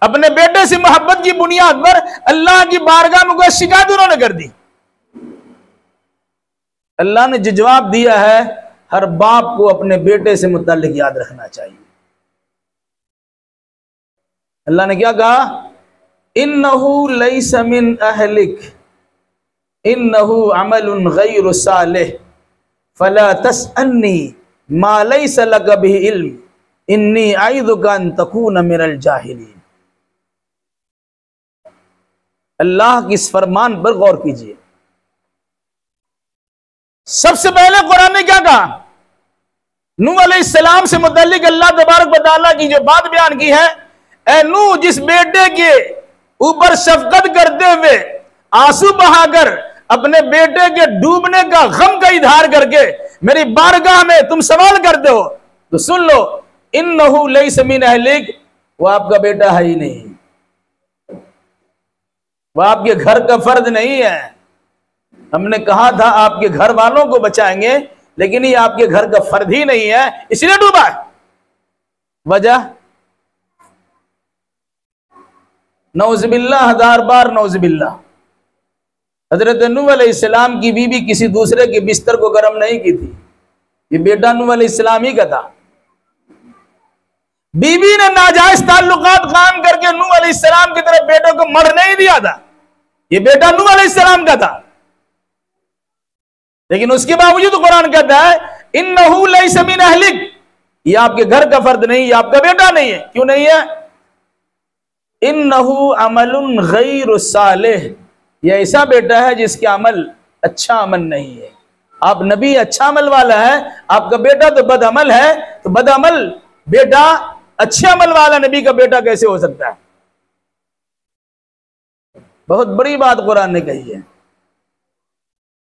अपने बेटे से मोहब्बत की बुनियाद पर अल्लाह की बारगाह में कोई शिकायत उन्होंने कर दी। अल्लाह ने जो जवाब दिया है, हर बाप को अपने बेटे से मुताल्लिक याद रखना चाहिए। अल्लाह ने क्या कहा, इन्नहु लैसा मिन अहलिक इन्नहु अमलुन गैरु सालिह फला तसअलनी मा लैसा लक बिही इल्म इन्नी अईदुका अन तकून मिनल जाहिलीन। अल्लाह की इस फरमान पर गौर कीजिए। सबसे पहले कुरान ने क्या कहा, नूह अलैहिस्सलाम से मुताल्लिक अल्लाह तबारक व तआला की जो बात बयान की है, ए नूह, जिस बेटे के ऊपर शफकत करते हुए आंसू बहाकर अपने बेटे के डूबने का गम का इजहार करके मेरी बारगाह में तुम सवाल करते हो, तो सुन लो, इन्नहु लैसा मिन अहलिक, वो आपका बेटा है ही नहीं, वो आपके घर का फर्द नहीं है। हमने कहा था आपके घर वालों को बचाएंगे, लेकिन ये आपके घर का फर्द ही नहीं है, इसलिए डूबा है। वजह नौज़बिल्लाह, हजार बार नौज़बिल्लाह। हजरत नूह अलैहिस्सलाम की बीवी किसी दूसरे के बिस्तर को गर्म नहीं की थी, ये बेटा नूह अलैहिस्सलाम ही का था। बीवी ने नाजायज ताल्लुकात कायम करके नूह अलैहिस्सलाम की तरफ बेटों को मर नहीं दिया था, ये बेटा नूह अलैहिस्सलाम का था। लेकिन उसके बावजूद तो कुरान कहता है इन्नहु लैसा मिन अहलिक, ये आपके घर का फर्द नहीं, ये आपका बेटा नहीं है। क्यों नहीं है? इन्नहु अमलुन गैरु सालिह, ये ऐसा बेटा है जिसका अमल अच्छा अमल नहीं है। आप नबी अच्छा अमल वाला है, आपका बेटा तो बद अमल है, तो बद अमल बेटा अच्छे अमल वाला नबी का बेटा कैसे हो सकता है? बहुत बड़ी बात कुरान ने कही है।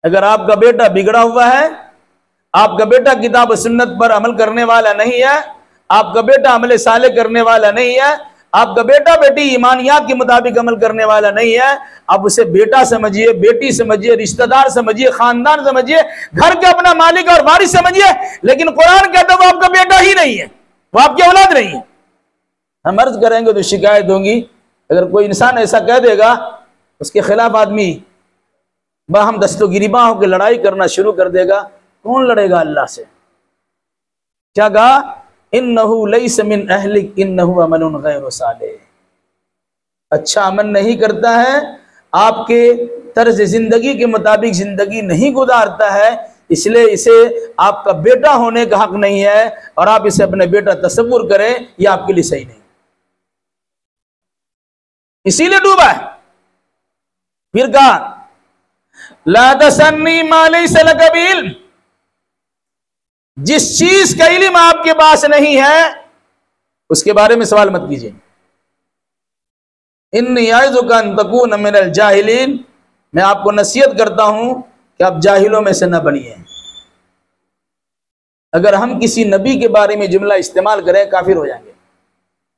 अगर आपका बेटा बिगड़ा हुआ है, आपका बेटा किताब सुन्नत पर अमल करने वाला नहीं है, आपका बेटा अमल साले करने वाला नहीं है, आपका बेटा बेटी ईमानियात के मुताबिक अमल करने वाला नहीं है, आप उसे बेटा समझिए, बेटी समझिए, रिश्तेदार समझिए, खानदान समझिए, घर का अपना मालिक और वारिस समझिए, लेकिन कुरान कहता है वो आपका बेटा ही नहीं है, वो आपकी औलाद नहीं है। हम अर्ज करेंगे तो शिकायत होगी। अगर कोई इंसान ऐसा कह देगा, उसके खिलाफ आदमी बाहम दस्तगिरीबा होकर लड़ाई करना शुरू कर देगा। कौन लड़ेगा अल्लाह से? क्या कहा? इन्नहु लैसा मिन अहलिक इन्नहु अमलुन गैरु सालिह, अच्छा अमल नहीं करता है, आपके तर्ज जिंदगी के मुताबिक जिंदगी नहीं गुजारता है, इसलिए इसे आपका बेटा होने का हक नहीं है, और आप इसे अपने बेटा तस्वुर करें, यह आपके लिए सही नहीं, इसीलिए डूबा है। फिर कहा ला तसन्नी मा लैसा लक बिही इल्म, जिस चीज का इल्म आपके पास नहीं है उसके बारे में सवाल मत कीजिए। इन्नी अईज़ुका अन तकून मिनल जाहिलीन, मैं आपको नसीहत करता हूं कि आप जाहिलों में से न बनिए। अगर हम किसी नबी के बारे में जुमला इस्तेमाल करें काफिर हो जाएंगे,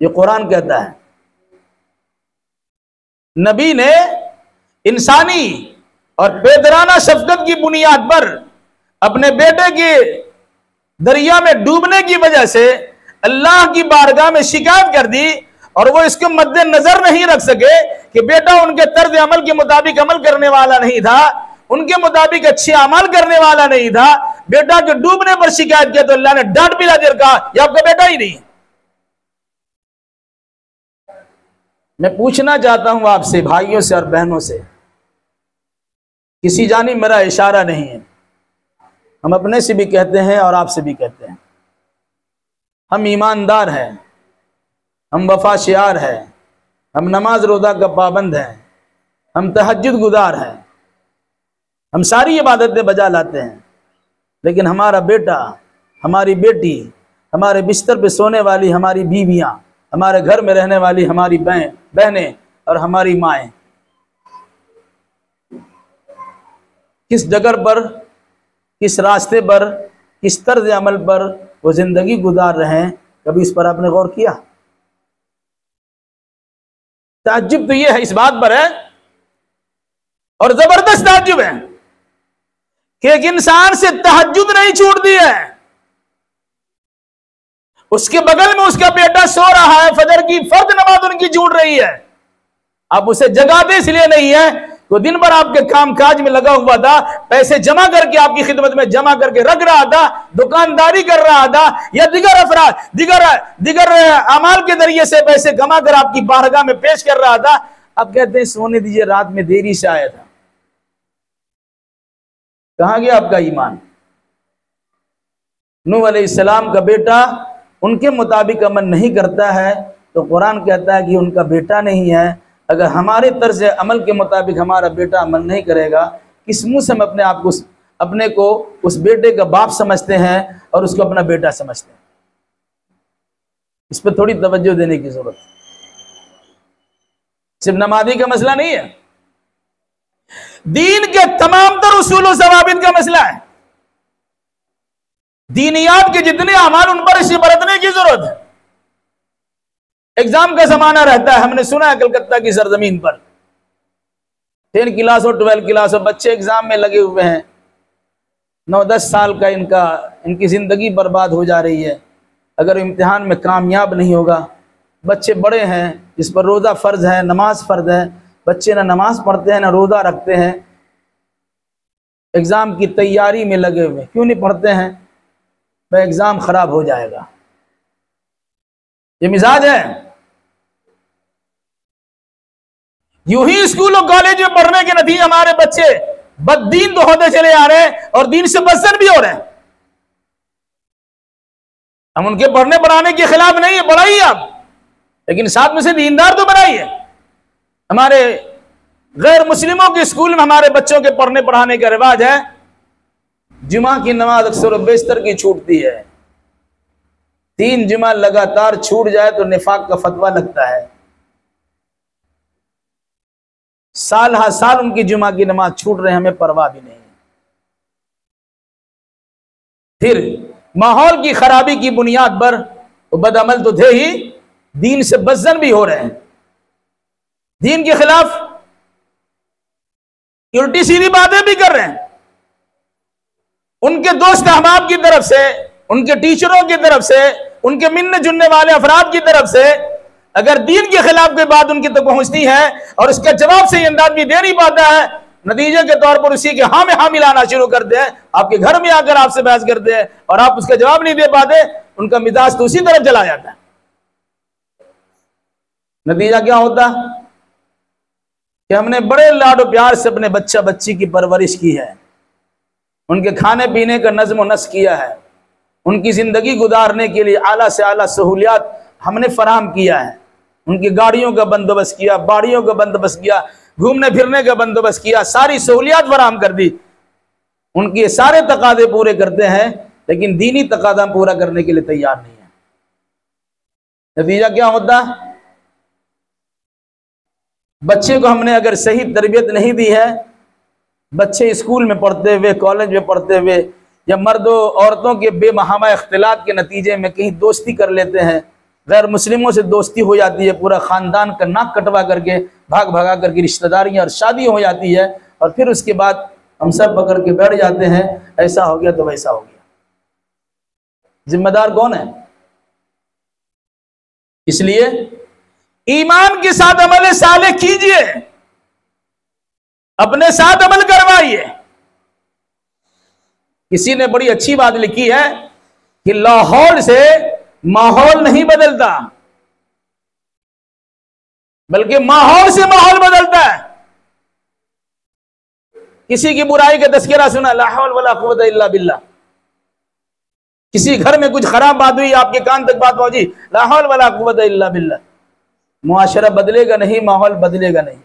ये कुरान कहता है। नबी ने इंसानी और बेदराना शफकत की बुनियाद पर अपने बेटे के दरिया में डूबने की वजह से अल्लाह की बारगाह में शिकायत कर दी, और वो इसको मद्देनजर नहीं रख सके कि बेटा उनके तर्ज अमल के मुताबिक अमल करने वाला नहीं था, उनके मुताबिक अच्छे अमल करने वाला नहीं था। बेटा के डूबने पर शिकायत किया तो अल्लाह ने डांट पिला देर कहा यह आपका बेटा ही नहीं। मैं पूछना चाहता हूं आपसे, भाइयों से और बहनों से, किसी जानी मेरा इशारा नहीं है, हम अपने से भी कहते हैं और आपसे भी कहते हैं, हम ईमानदार हैं, हम वफाशियार हैं, हम नमाज रोज़ा का पाबंद हैं, हम तहज्जुद गुजार हैं, हम सारी इबादतें बजा लाते हैं, लेकिन हमारा बेटा, हमारी बेटी, हमारे बिस्तर पे सोने वाली हमारी बीवियां, हमारे घर में रहने वाली हमारी बहनें और हमारी माएँ किस डगर पर, किस रास्ते पर, किस तर्ज अमल पर वो जिंदगी गुजार रहे हैं, कभी इस पर आपने गौर किया? ताज्जुब तो ये है, इस बात पर है, और जबरदस्त ताज्जुब है कि एक इंसान से तहज्जुद नहीं छूटती है, उसके बगल में उसका बेटा सो रहा है, फजर की फर्द नमाज उनकी छूट रही है, आप उसे जगाते इसलिए नहीं है तो दिन भर आपके काम काज में लगा हुआ था, पैसे जमा करके आपकी खिदमत में जमा करके रख रहा था, दुकानदारी कर रहा था, या दिगर अफराद दिगर अमाल के जरिए से पैसे कमा कर आपकी बारगाह में पेश कर रहा था। अब कहते हैं सोने दीजिए, रात में देरी से आया था। कहां गया आपका ईमान? नूह अलैहिस्सलाम का बेटा उनके मुताबिक अमल नहीं करता है तो कुरान कहता है कि उनका बेटा नहीं है। अगर हमारे तर्ज अमल के मुताबिक हमारा बेटा अमल नहीं करेगा, किस मुंह से हम अपने को उस बेटे का बाप समझते हैं और उसको अपना बेटा समझते हैं? इस पर थोड़ी तवज्जो देने की जरूरत है। सिर्फ नमाजी का मसला नहीं है, दीन के तमाम तर उसूल और ज़वाबित का मसला है। दीनियात के जितने अमाल उन पर इसे बरतने की जरूरत है। एग्जाम का जमाना रहता है, हमने सुना है कलकत्ता की सरजमीन पर 10 क्लास और 12 क्लास और बच्चे एग्जाम में लगे हुए हैं। 9-10 साल का इनकी जिंदगी बर्बाद हो जा रही है। अगर इम्तिहान में कामयाब नहीं होगा, बच्चे बड़े हैं जिस पर रोज़ा फ़र्ज है, नमाज फ़र्ज है, बच्चे ना नमाज पढ़ते हैं ना रोज़ा रखते हैं, एग्ज़ाम की तैयारी में लगे हुए। क्यों नहीं पढ़ते हैं? वह एग्ज़ाम ख़राब हो जाएगा। ये मिजाज है। यूं ही स्कूल और कॉलेज में पढ़ने के नतीजे हमारे बच्चे बददीन तो होते चले आ रहे हैं और दीन से बदतर भी हो रहे हैं। हम उनके पढ़ने पढ़ाने के खिलाफ नहीं है, पढ़ाइए आप, लेकिन साथ में से दीनदार तो बनाइए। हमारे गैर मुस्लिमों के स्कूल में हमारे बच्चों के पढ़ने पढ़ाने का रिवाज है, जुमा की नमाज अक्सर बेशतर की छूटती है। 3 जुमा लगातार छूट जाए तो निफाक का फतवा लगता है। साल हर साल उनकी जुमा की नमाज छूट रहे, हमें परवाह भी नहीं। फिर माहौल की खराबी की बुनियाद पर बदअमल तो थे ही, दीन से बदजन भी हो रहे हैं, दीन के खिलाफ उल्टी सीधी बातें भी कर रहे हैं। उनके दोस्त अहबाब की तरफ से, उनके टीचरों की तरफ से, उनके मिलने जुलने वाले अफराद की तरफ से अगर दीन के खिलाफ कोई बात उनकी तक पहुंचती है और उसका जवाब सही अंदाज में दे नहीं पाता है, नतीजे के तौर पर उसी के हाँ में हाँ मिलाना शुरू करते हैं, आपके घर में आकर आपसे बहस करते हैं और आप उसका जवाब नहीं दे पाते, उनका मिजाज तो उसी तरफ चला जाता है। नतीजा क्या होता कि हमने बड़े लाडो प्यार से अपने बच्चा बच्ची की परवरिश की है, उनके खाने पीने का नज़्म व नस्क किया है, उनकी ज़िंदगी गुजारने के लिए आला से आला सहूलियात हमने फराहम किया है, उनकी गाड़ियों का बंदोबस्त किया, बाड़ियों का बंदोबस्त किया, घूमने फिरने का बंदोबस्त किया, सारी सहूलियात फराहम कर दी। उनके सारे तकादे पूरे करते हैं, लेकिन दीनी तकादा पूरा करने के लिए तैयार नहीं है। नतीजा क्या होता? बच्चे को हमने अगर सही तरबियत नहीं दी है, बच्चे स्कूल में पढ़ते हुए, कॉलेज में पढ़ते हुए या मर्दों औरतों के बेमहामा इख्तिलात के नतीजे में कहीं दोस्ती कर लेते हैं, गैर मुस्लिमों से दोस्ती हो जाती है, पूरा ख़ानदान का नाक कटवा करके भाग भगा करके रिश्तेदारियाँ और शादी हो जाती है, और फिर उसके बाद हम सब पकड़ के बैठ जाते हैं, ऐसा हो गया तो वैसा हो गया। जिम्मेदार कौन है? इसलिए ईमान के साथ अमल साले कीजिए, अपने साथ अमल करवाइए। किसी ने बड़ी अच्छी बात लिखी है कि लाहौर से माहौल नहीं बदलता, बल्कि माहौल से माहौल बदलता है। किसी की बुराई का तस्करा सुना, ला हौल वला कुव्वता इल्ला बिल्लाह। किसी घर में कुछ खराब बात हुई, आपके कान तक बात पहुंची, ला हौल वला कुव्वता इल्ला बिल्लाह। मुआशरा बदलेगा नहीं, माहौल बदलेगा नहीं।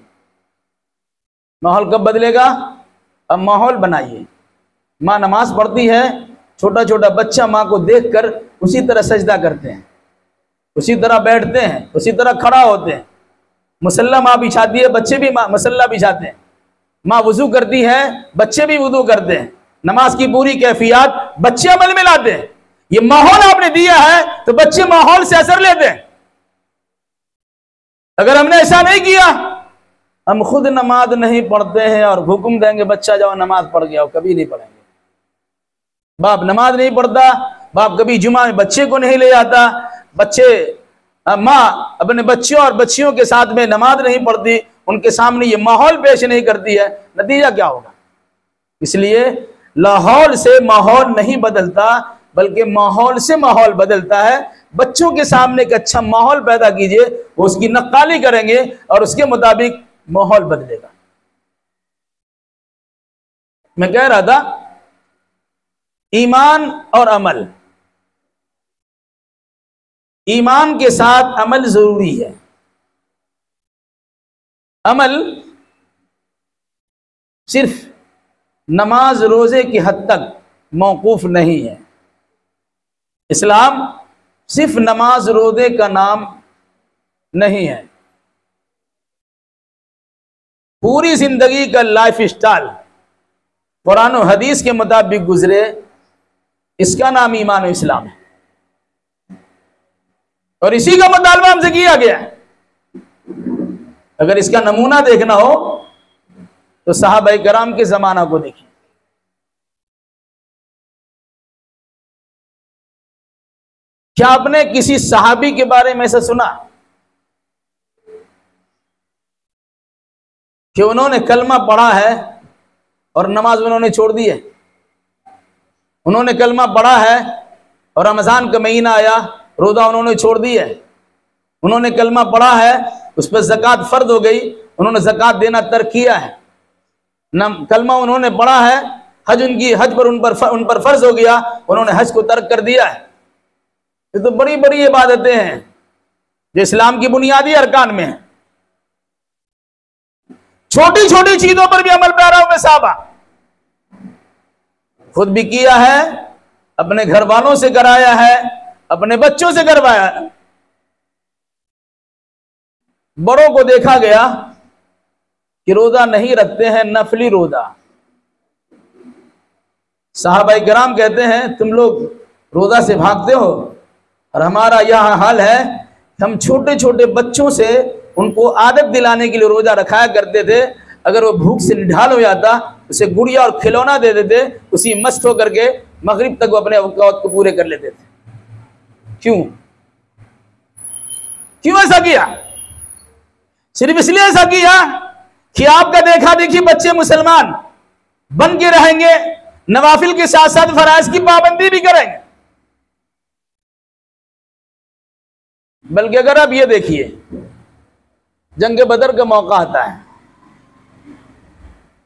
माहौल कब बदलेगा? अब माहौल बनाइए। माँ नमाज पढ़ती है, छोटा छोटा बच्चा माँ को देखकर उसी तरह सजदा करते हैं, उसी तरह बैठते हैं, उसी तरह खड़ा होते हैं। मुसल्ला माँ बिछाती है, बच्चे भी मुसल्ला बिछाते हैं। माँ वुजू करती है, बच्चे भी वुजू करते हैं। नमाज की पूरी कैफियत बच्चे अमल में लाते हैं। ये माहौल आपने दिया है तो बच्चे माहौल से असर लेते हैं। अगर हमने ऐसा नहीं किया, हम खुद नमाज नहीं पढ़ते हैं और हुक्म देंगे बच्चा जाओ नमाज पढ़ गया, कभी नहीं पढ़ेंगे। बाप नमाज नहीं पढ़ता, बाप कभी जुमा में बच्चे को नहीं ले जाता, माँ अपने बच्चों और बच्चियों के साथ में नमाज नहीं पढ़ती, उनके सामने ये माहौल पेश नहीं करती है, नतीजा क्या होगा? इसलिए लाहौल से माहौल नहीं बदलता, बल्कि माहौल से माहौल बदलता है। बच्चों के सामने एक अच्छा माहौल पैदा कीजिए, वो उसकी नक्काली करेंगे और उसके मुताबिक माहौल बदलेगा। मैं कह रहा था ईमान और अमल, ईमान के साथ अमल जरूरी है। अमल सिर्फ नमाज रोजे की हद तक मौकूफ नहीं है। इस्लाम सिर्फ नमाज रोजे का नाम नहीं है, पूरी जिंदगी का लाइफ स्टाइल कुरान और हदीस के मुताबिक गुजरे, इसका नाम ईमान और इस्लाम है। और इसी का मुतालबा हमसे किया गया है। अगर इसका नमूना देखना हो तो सहाबाए कराम के जमाना को देखिए। क्या आपने किसी सहाबी के बारे में ऐसा सुना कि उन्होंने कलमा पढ़ा है और नमाज उन्होंने छोड़ दी है? उन्होंने कलमा पढ़ा है और रमजान का महीना आया, रोजा उन्होंने छोड़ दी है। उन्होंने कलमा पढ़ा है, उस पर ज़कात फर्द हो गई, उन्होंने ज़कात देना तर्क किया है। कलमा उन्होंने पढ़ा है, हज पर उन पर फर्ज हो गया, उन्होंने हज को तर्क कर दिया है। ये तो बड़ी बड़ी इबादतें हैं जो इस्लाम की बुनियादी अरकान में है। छोटी छोटी चीजों पर भी अमल पैरा हुए साहबा, खुद भी किया है, अपने घर वालों से कराया है, अपने बच्चों से करवाया है। बड़ों को देखा गया कि रोजा नहीं रखते हैं, नफली रोजा। साहबाए किराम कहते हैं तुम लोग रोजा से भागते हो, और हमारा यह हाल है कि हम छोटे छोटे बच्चों से उनको आदत दिलाने के लिए रोजा रखाया करते थे। अगर वो भूख से निढाल हो जाता, उसे गुड़िया और खिलौना दे देते, उसी मस्त होकर के मगरिब तक वो अपने औकात को पूरे कर लेते थे। क्यों ऐसा किया? सिर्फ इसलिए ऐसा किया कि आपका देखा देखी बच्चे मुसलमान बन के रहेंगे, नवाफिल के साथ साथ फराइज की पाबंदी भी करेंगे। बल्कि अगर आप ये देखिए, जंग बदर का मौका आता है,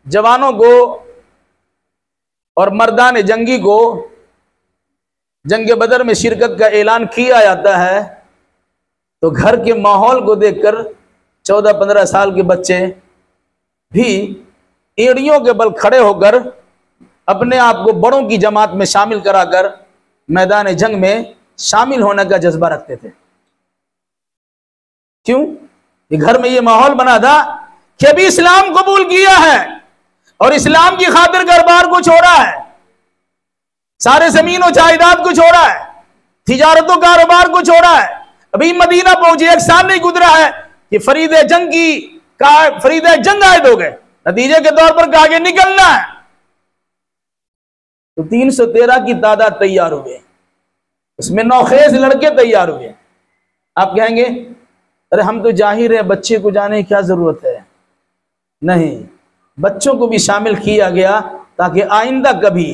जवानों को और मर्दान जंगी को जंग बदर में शिरकत का ऐलान किया जाता है, तो घर के माहौल को देखकर 14-15 साल के बच्चे भी एड़ियों के बल खड़े होकर अपने आप को बड़ों की जमात में शामिल कराकर मैदान जंग में शामिल होने का जज्बा रखते थे। क्यों? ये घर में ये माहौल बना था कि अभी इस्लाम कबूल किया है और इस्लाम की खातिर घर-बार को छोड़ा है, सारे जमीन और जायदाद को छोड़ा है, तिजारत और कारोबार को छोड़ा है। अभी मदीना पहुंचे, एक साल नहीं गुजरा है कि फरीद जंग आयद हो गए, नतीजे के तौर पर आगे निकलना है। तो 313 की तादाद तैयार हुए, उसमें नौखेज लड़के तैयार हुए। आप कहेंगे अरे हम तो जाहिर है, बच्चे को जाने की क्या जरूरत है? नहीं, बच्चों को भी शामिल किया गया ताकि आइंदा कभी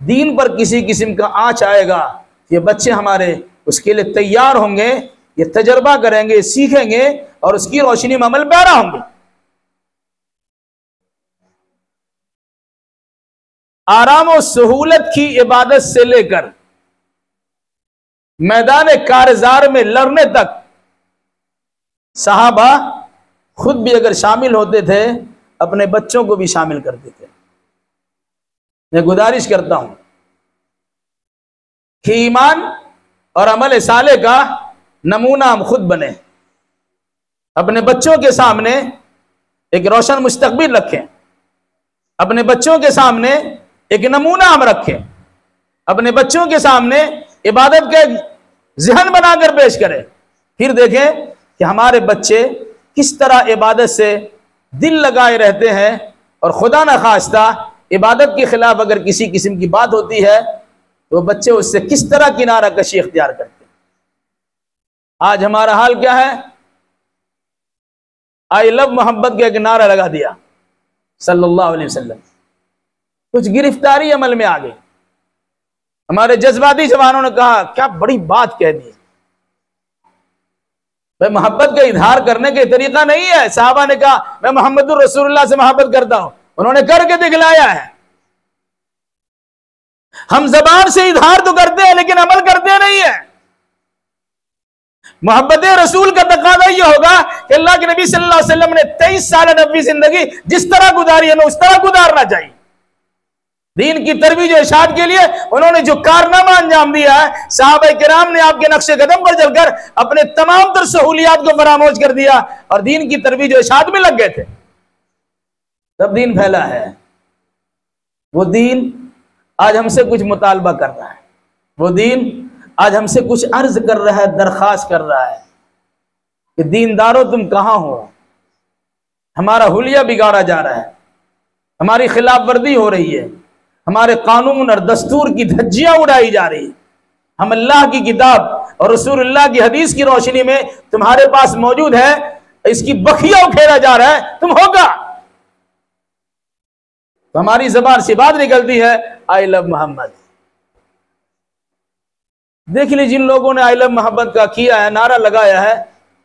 दीन पर किसी किस्म का आंच आएगा, ये बच्चे हमारे उसके लिए तैयार होंगे, ये तजर्बा करेंगे, सीखेंगे और उसकी रोशनी में अमल पैरा होंगे। आराम और सहूलत की इबादत से लेकर मैदान कारजार में लड़ने तक सहाबा खुद भी अगर शामिल होते थे, अपने बच्चों को भी शामिल करते थे। मैं गुजारिश करता हूं कि ईमान और अमल साले का नमूना हम खुद बने। अपने बच्चों के सामने एक रोशन मुस्तकबिल रखें, अपने बच्चों के सामने एक नमूना हम रखें, अपने बच्चों के सामने इबादत का ज़हन बनाकर पेश करें। फिर देखें कि हमारे बच्चे किस तरह इबादत से दिल लगाए रहते हैं, और खुदा न खास्ता इबादत के खिलाफ अगर किसी किस्म की बात होती है तो बच्चे उससे किस तरह किनारा कशी इख्तियार करते हैं। आज हमारा हाल क्या है? आई लव मोहब्बत का एक नारा लगा दिया सल्लल्लाहु अलैहि वसल्लम, कुछ गिरफ्तारी अमल में आ गई। हमारे जज्बाती जवानों ने कहा क्या बड़ी बात कह दी। भाई मोहब्बत का इजहार करने का तरीका नहीं है। साहबा ने कहा मैं मोहम्मदुर रसूलुल्लाह से मोहब्बत करता हूं, उन्होंने करके दिखलाया है। हम जबान से इजहार तो करते हैं लेकिन अमल करते नहीं है। मोहब्बत रसूल का तकाज़ा यह होगा कि अल्लाह के नबी सल्लल्लाहु अलैहि वसल्लम ने 23 साल नबी जिंदगी जिस तरह गुजारी है उस तरह गुजारना चाहिए। दीन की तरवीज और इरशाद के लिए उन्होंने जो कारनामा अंजाम दिया है, सहाबा किराम ने आपके नक्शे कदम पर चलकर अपने तमाम तर सहूलियात को फरामोश कर दिया और दीन की तरवीज और इरशाद में लग गए थे, तब दीन फैला है। वो दीन आज हमसे कुछ मुतालबा कर रहा है, वो दीन आज हमसे कुछ अर्ज कर रहा है, दरख्वास्त कर रहा है कि दीनदारों तुम कहां हो। हमारा हुलिया बिगाड़ा जा रहा है, हमारी खिलाफ वर्दी हो रही है, हमारे कानून और दस्तूर की धज्जियां उड़ाई जा रही है। हम अल्लाह की किताब और रसूलुल्लाह की हदीस की रोशनी में तुम्हारे पास मौजूद है, इसकी बखिया उखेड़ा जा रहा है, तुम होगा। तो हमारी जबान से बात निकलती है आई लव मोहम्मद। देख लीजिए जिन लोगों ने आई लव मोहब्बत का किया है, नारा लगाया है,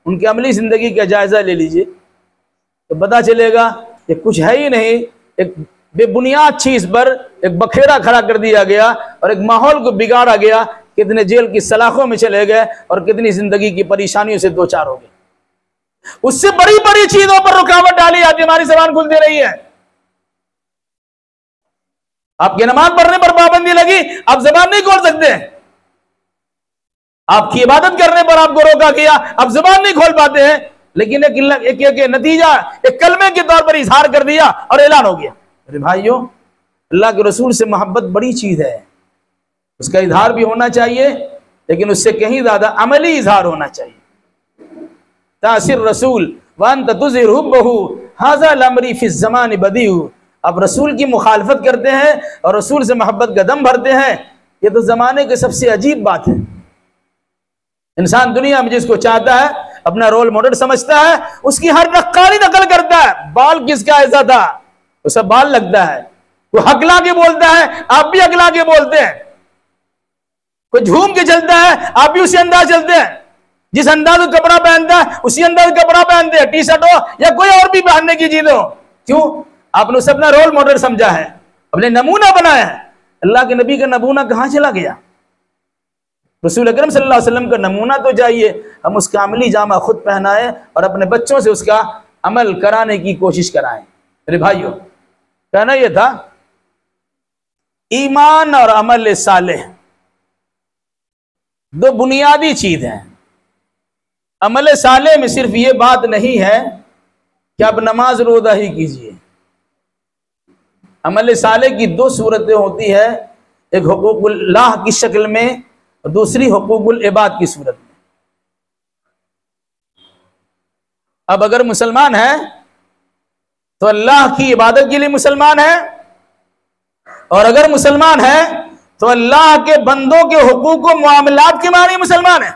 उनकी अमली जिंदगी का जायजा ले लीजिए तो पता चलेगा कि कुछ है ही नहीं। एक बेबुनियाद चीज पर एक बखेड़ा खड़ा कर दिया गया और एक माहौल को बिगाड़ा गया। कितने जेल की सलाखों में चले गए और कितनी जिंदगी की परेशानियों से दो चार हो गए। उससे बड़ी बड़ी चीजों पर रुकावट डाली जाती, हमारी जबान खुलती रही है। आपकी नमाज पढ़ने पर पाबंदी लगी, आप जबान नहीं खोल सकते। आपकी इबादत करने पर आपको रोका गया, आप जबान नहीं खोल पाते हैं। लेकिन एक नतीजा एक कलमे के तौर पर इजहार कर दिया और ऐलान हो गया। अरे भाइयों, अल्लाह के रसूल से मोहब्बत बड़ी चीज है, उसका इजहार भी होना चाहिए, लेकिन उससे कहीं ज्यादा अमली इजहार होना चाहिए। तासिर रसूल वन तुज़हिर हुब्बहु हाज़ा लमरी फी ज़मानी बदीउ। आप रसूल की मुखालफत करते हैं और रसूल से मोहब्बत का दम भरते हैं, ये तो जमाने की सबसे अजीब बात है। इंसान दुनिया में जिसको चाहता है, अपना रोल मॉडल समझता है, उसकी हर नक्काली नकल करता है। बाल किसका ऐसा था, उसे बाल लगता है। वो हकला के बोलता है, आप भी हकला के बोलते हैं। कोई झूम के चलता है, आप भी उसी अंदाज चलते हैं। जिस अंदाज का कपड़ा पहनता है उसी अंदाज का कपड़ा पहनते हैं, टी शर्ट हो या कोई और भी पहनने की चीज हो। क्यों? आपने उसे अपना रोल मॉडल समझा है, अपने नमूना बनाया है। अल्लाह के नबी का नमूना कहां चला गया? रसूल अकरम सल्लल्लाहु अलैहि वसल्लम का नमूना तो चाहिए, हम उसका अमली जामा खुद पहनाएं और अपने बच्चों से उसका अमल कराने की कोशिश कराएं। मेरे भाइयों, कहना यह था, ईमान और अमल सालेह दो बुनियादी चीज हैं। अमल सालेह में सिर्फ ये बात नहीं है कि आप नमाज रोजा ही कीजिए। अमल सालेह की दो सूरतें होती है, एक हुकूकुल्लाह की शक्ल में और दूसरी हुकूकुल इबाद की सूरत में। अब अगर मुसलमान है तो अल्लाह की इबादत के लिए मुसलमान है, और अगर मुसलमान है तो अल्लाह के बंदों के हुकूक व मामलात के माने मुसलमान है।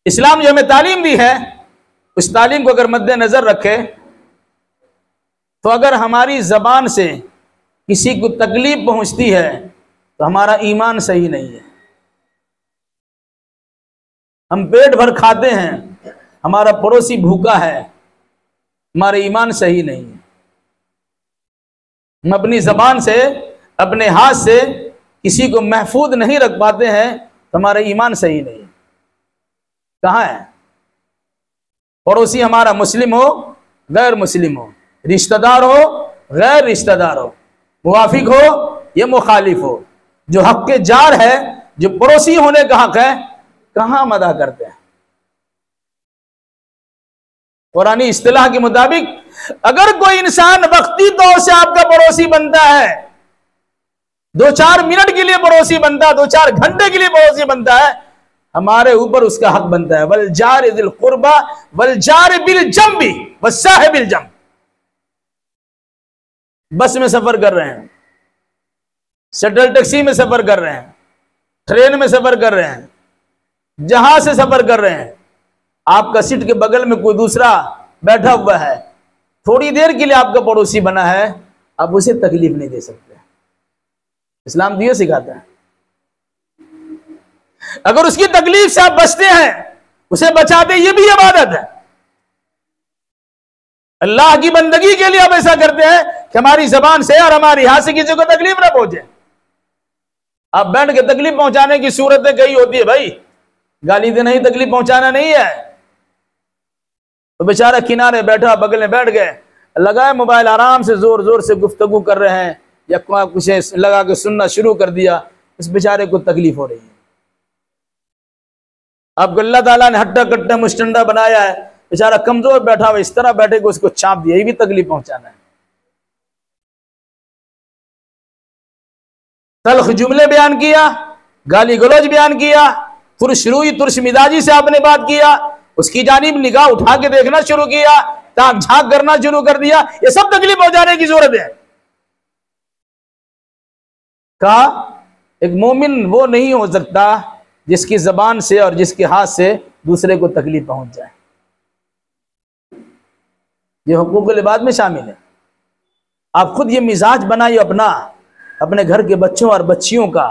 इस्लाम जो हमें तालीम दी है, उस तालीम को अगर मद्देनजर रखे तो अगर हमारी जबान से किसी को तकलीफ पहुंचती है तो हमारा ईमान सही नहीं है। हम पेट भर खाते हैं, हमारा पड़ोसी भूखा है, हमारा ईमान सही नहीं है। हम अपनी जबान से, अपने हाथ से किसी को महफूज नहीं रख पाते हैं तो हमारा ईमान सही नहीं है। कहाँ है? पड़ोसी हमारा मुस्लिम हो, गैर मुस्लिम हो, रिश्तेदार हो, गैर रिश्तेदार हो, मुवाफिक हो या मुखालिफ हो, जो हक के जार है, जो पड़ोसी होने का हक है, कहाँ हम अदा करते हैं? कुरानी इस्तिलाह के मुताबिक अगर कोई इंसान वक्ती तौर से आपका पड़ोसी बनता है, 2-4 मिनट के लिए पड़ोसी बनता है, 2-4 घंटे के लिए पड़ोसी बनता है, हमारे ऊपर उसका हक बनता है। वल जार दिल कुर्बा वल जार बिल जम्बी वसाहिबिल जम। बस में सफर कर रहे हैं, शटल टैक्सी में सफर कर रहे हैं, ट्रेन में सफर कर रहे हैं, जहाज से सफर कर रहे हैं, आपका सीट के बगल में कोई दूसरा बैठा हुआ है, थोड़ी देर के लिए आपका पड़ोसी बना है, आप उसे तकलीफ नहीं दे सकते। इस्लाम तो ये सिखाता है। अगर उसकी तकलीफ से आप बचते हैं, उसे बचाते, ये भी इबादत है। अल्लाह की बंदगी के लिए आप ऐसा करते हैं कि हमारी जबान से और हमारी हाथ से किसी को तकलीफ ना पहुंचे। आप बैठ के तकलीफ पहुंचाने की सूरतें कई होती है भाई, गाली देना ही तकलीफ पहुंचाना नहीं है। तो बेचारा किनारे बैठा, बगल में बैठ गए, लगाए मोबाइल, आराम से जोर जोर से गुफ्तगू कर रहे हैं या कुछ लगा के सुनना शुरू कर दिया, इस बेचारे को तकलीफ हो रही है। आपको अल्लाह ताला ने हट्टा कट्टा मुस्टंडा बनाया है, बेचारा कमजोर बैठा हुआ, इस तरह बैठे को उसको चाप दिया, ये भी तकलीफ पहुंचाना है। तल्ख जुमले बयान किया, गाली गलौज बयान किया, तुर्श रूई तुर्श मिजाजी से आपने बात किया, उसकी जानिब निगाह उठा के देखना शुरू किया, ताक झांक करना शुरू कर दिया, ये सब तकलीफ पहुंचाने की जरूरत है। कहा एक मोमिन वो नहीं हो सकता जिसकी जबान से और जिसके हाथ से दूसरे को तकलीफ पहुंच जाए। ये हुकूकुल इबाद में शामिल है। आप खुद ये मिजाज बनाइए अपना, अपने घर के बच्चों और बच्चियों का,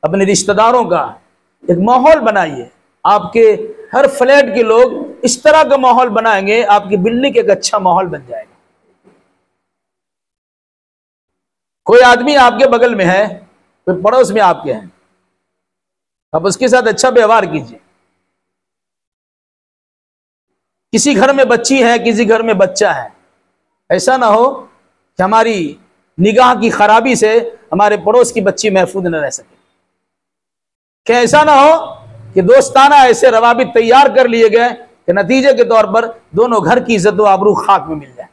अपने रिश्तेदारों का एक माहौल बनाइए। आपके हर फ्लैट के लोग इस तरह का माहौल बनाएंगे, आपकी बिल्डिंग एक अच्छा माहौल बन जाएगा। कोई आदमी आपके बगल में है, कोई पड़ोस में आपके हैं, आप उसके साथ अच्छा व्यवहार कीजिए। किसी घर में बच्ची है, किसी घर में बच्चा है, ऐसा ना हो कि हमारी निगाह की खराबी से हमारे पड़ोस की बच्ची महफूज न रह सके। क्या ऐसा ना हो कि दोस्ताना ऐसे रवाबित तैयार कर लिए गए कि नतीजे के तौर पर दोनों घर की इज्जत व आबरू खाक में मिल जाए।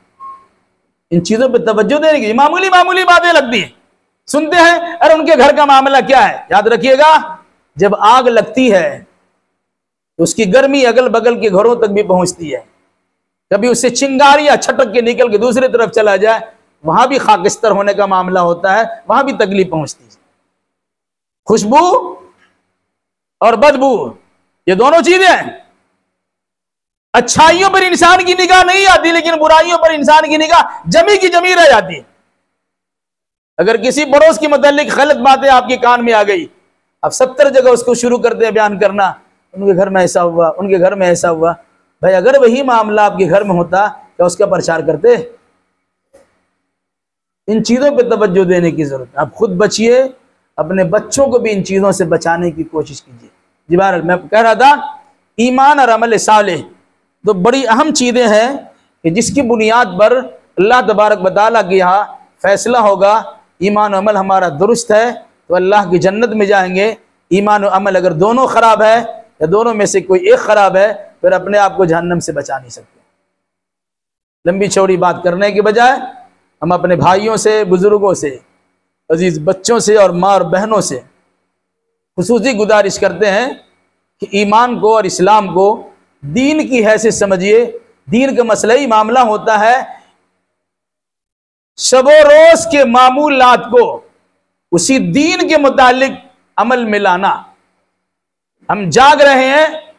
इन चीजों पे तवज्जो देने की मामूली मामूली बातें लगती हैं, सुनते हैं अरे उनके घर का मामला क्या है। याद रखिएगा, जब आग लगती है तो उसकी गर्मी अगल बगल के घरों तक भी पहुंचती है। कभी उससे चिंगारियां छटक के निकल के दूसरी तरफ चला जाए, वहां भी खाकिस्तर होने का मामला होता है, वहां भी तकलीफ पहुंचती है। खुशबू और बदबू ये दोनों चीजें हैं। अच्छाइयों पर इंसान की निगाह नहीं आती, लेकिन बुराइयों पर इंसान की निगाह जमी की जमी रह जाती है। अगर किसी पड़ोस के मुतालिक गलत बातें आपके कान में आ गई, आप 70 जगह उसको शुरू करते हैं बयान करना, उनके घर में ऐसा हुआ, उनके घर में ऐसा हुआ। भाई अगर वही मामला आपके घर में होता तो उसका प्रचार करते। इन चीजों पे तवज्जो देने की जरूरत है। आप खुद बचिए, अपने बच्चों को भी इन चीजों से बचाने की कोशिश कीजिए। जी बहरहाल मैं कह रहा था, ईमान और अमल सालेह तो बड़ी अहम चीजें हैं कि जिसकी बुनियाद पर अल्लाह तबारक व तआला के यहाँ फैसला होगा। ईमान और अमल हमारा दुरुस्त है तो अल्लाह की जन्नत में जाएंगे। ईमान और अमल अगर दोनों खराब है या दोनों में से कोई एक खराब है, फिर अपने आप को जहन्नम से बचा नहीं सकते। लंबी चौड़ी बात करने के बजाय हम अपने भाइयों से, बुजुर्गों से, अजीज बच्चों से और माँ और बहनों से खुसूसी गुजारिश करते हैं कि ईमान को और इस्लाम को दीन की हैसियत समझिए। दीन का मसला ही मामला होता है शबो रोज के मामूलात को उसी दीन के मुतालिक अमल में लाना। हम जाग रहे हैं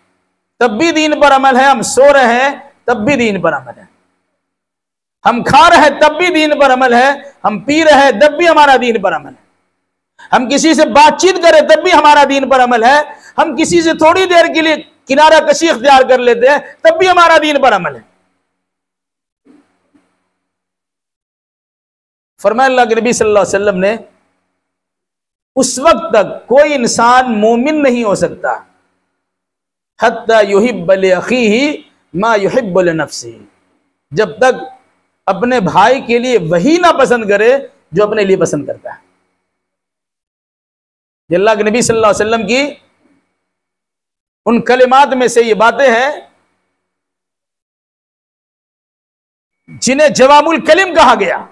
तब भी दीन पर अमल है, हम सो रहे हैं तब भी दीन पर अमल है, हम खा रहे हैं तब भी दीन पर अमल है, हम पी रहे हैं तब भी हमारा दीन पर अमल है, हम किसी से बातचीत करें तब भी हमारा दीन पर अमल है, हम किसी से थोड़ी देर के लिए किनारा कशी इख्तियार कर लेते हैं तब भी हमारा दीन पर अमल है। फरमाया अल्लाह के नबी सल्लल्लाहु अलैहि वसल्लम ने, उस वक्त तक कोई इंसान मोमिन नहीं हो सकता हत्ता युहिब्ब लि अखीही मा युहिब्बु लिनफ्सिही, जब तक अपने भाई के लिए वही ना पसंद करे जो अपने लिए पसंद करता है। अल्लाह के नबी सल्लल्लाहु अलैहि वसल्लम की उन कलिमात में से ये बातें हैं जिन्हें जवाबुल कलीम कहा गया।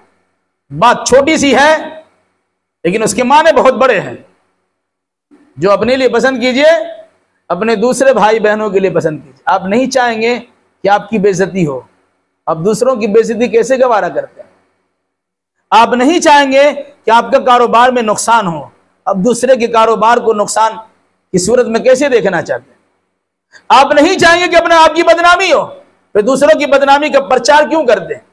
बात छोटी सी है लेकिन उसके माने बहुत बड़े हैं। जो अपने लिए पसंद कीजिए, अपने दूसरे भाई बहनों के लिए पसंद कीजिए। आप नहीं चाहेंगे कि आपकी बेइज्जती हो, आप दूसरों की बेइज्जती कैसे गवारा करते हैं? आप नहीं चाहेंगे कि आपका कारोबार में नुकसान हो, अब दूसरे के कारोबार को नुकसान की सूरत में कैसे देखना चाहते हैं? आप नहीं चाहेंगे कि अपने आप की बदनामी हो, फिर दूसरों की बदनामी का प्रचार क्यों करते हैं?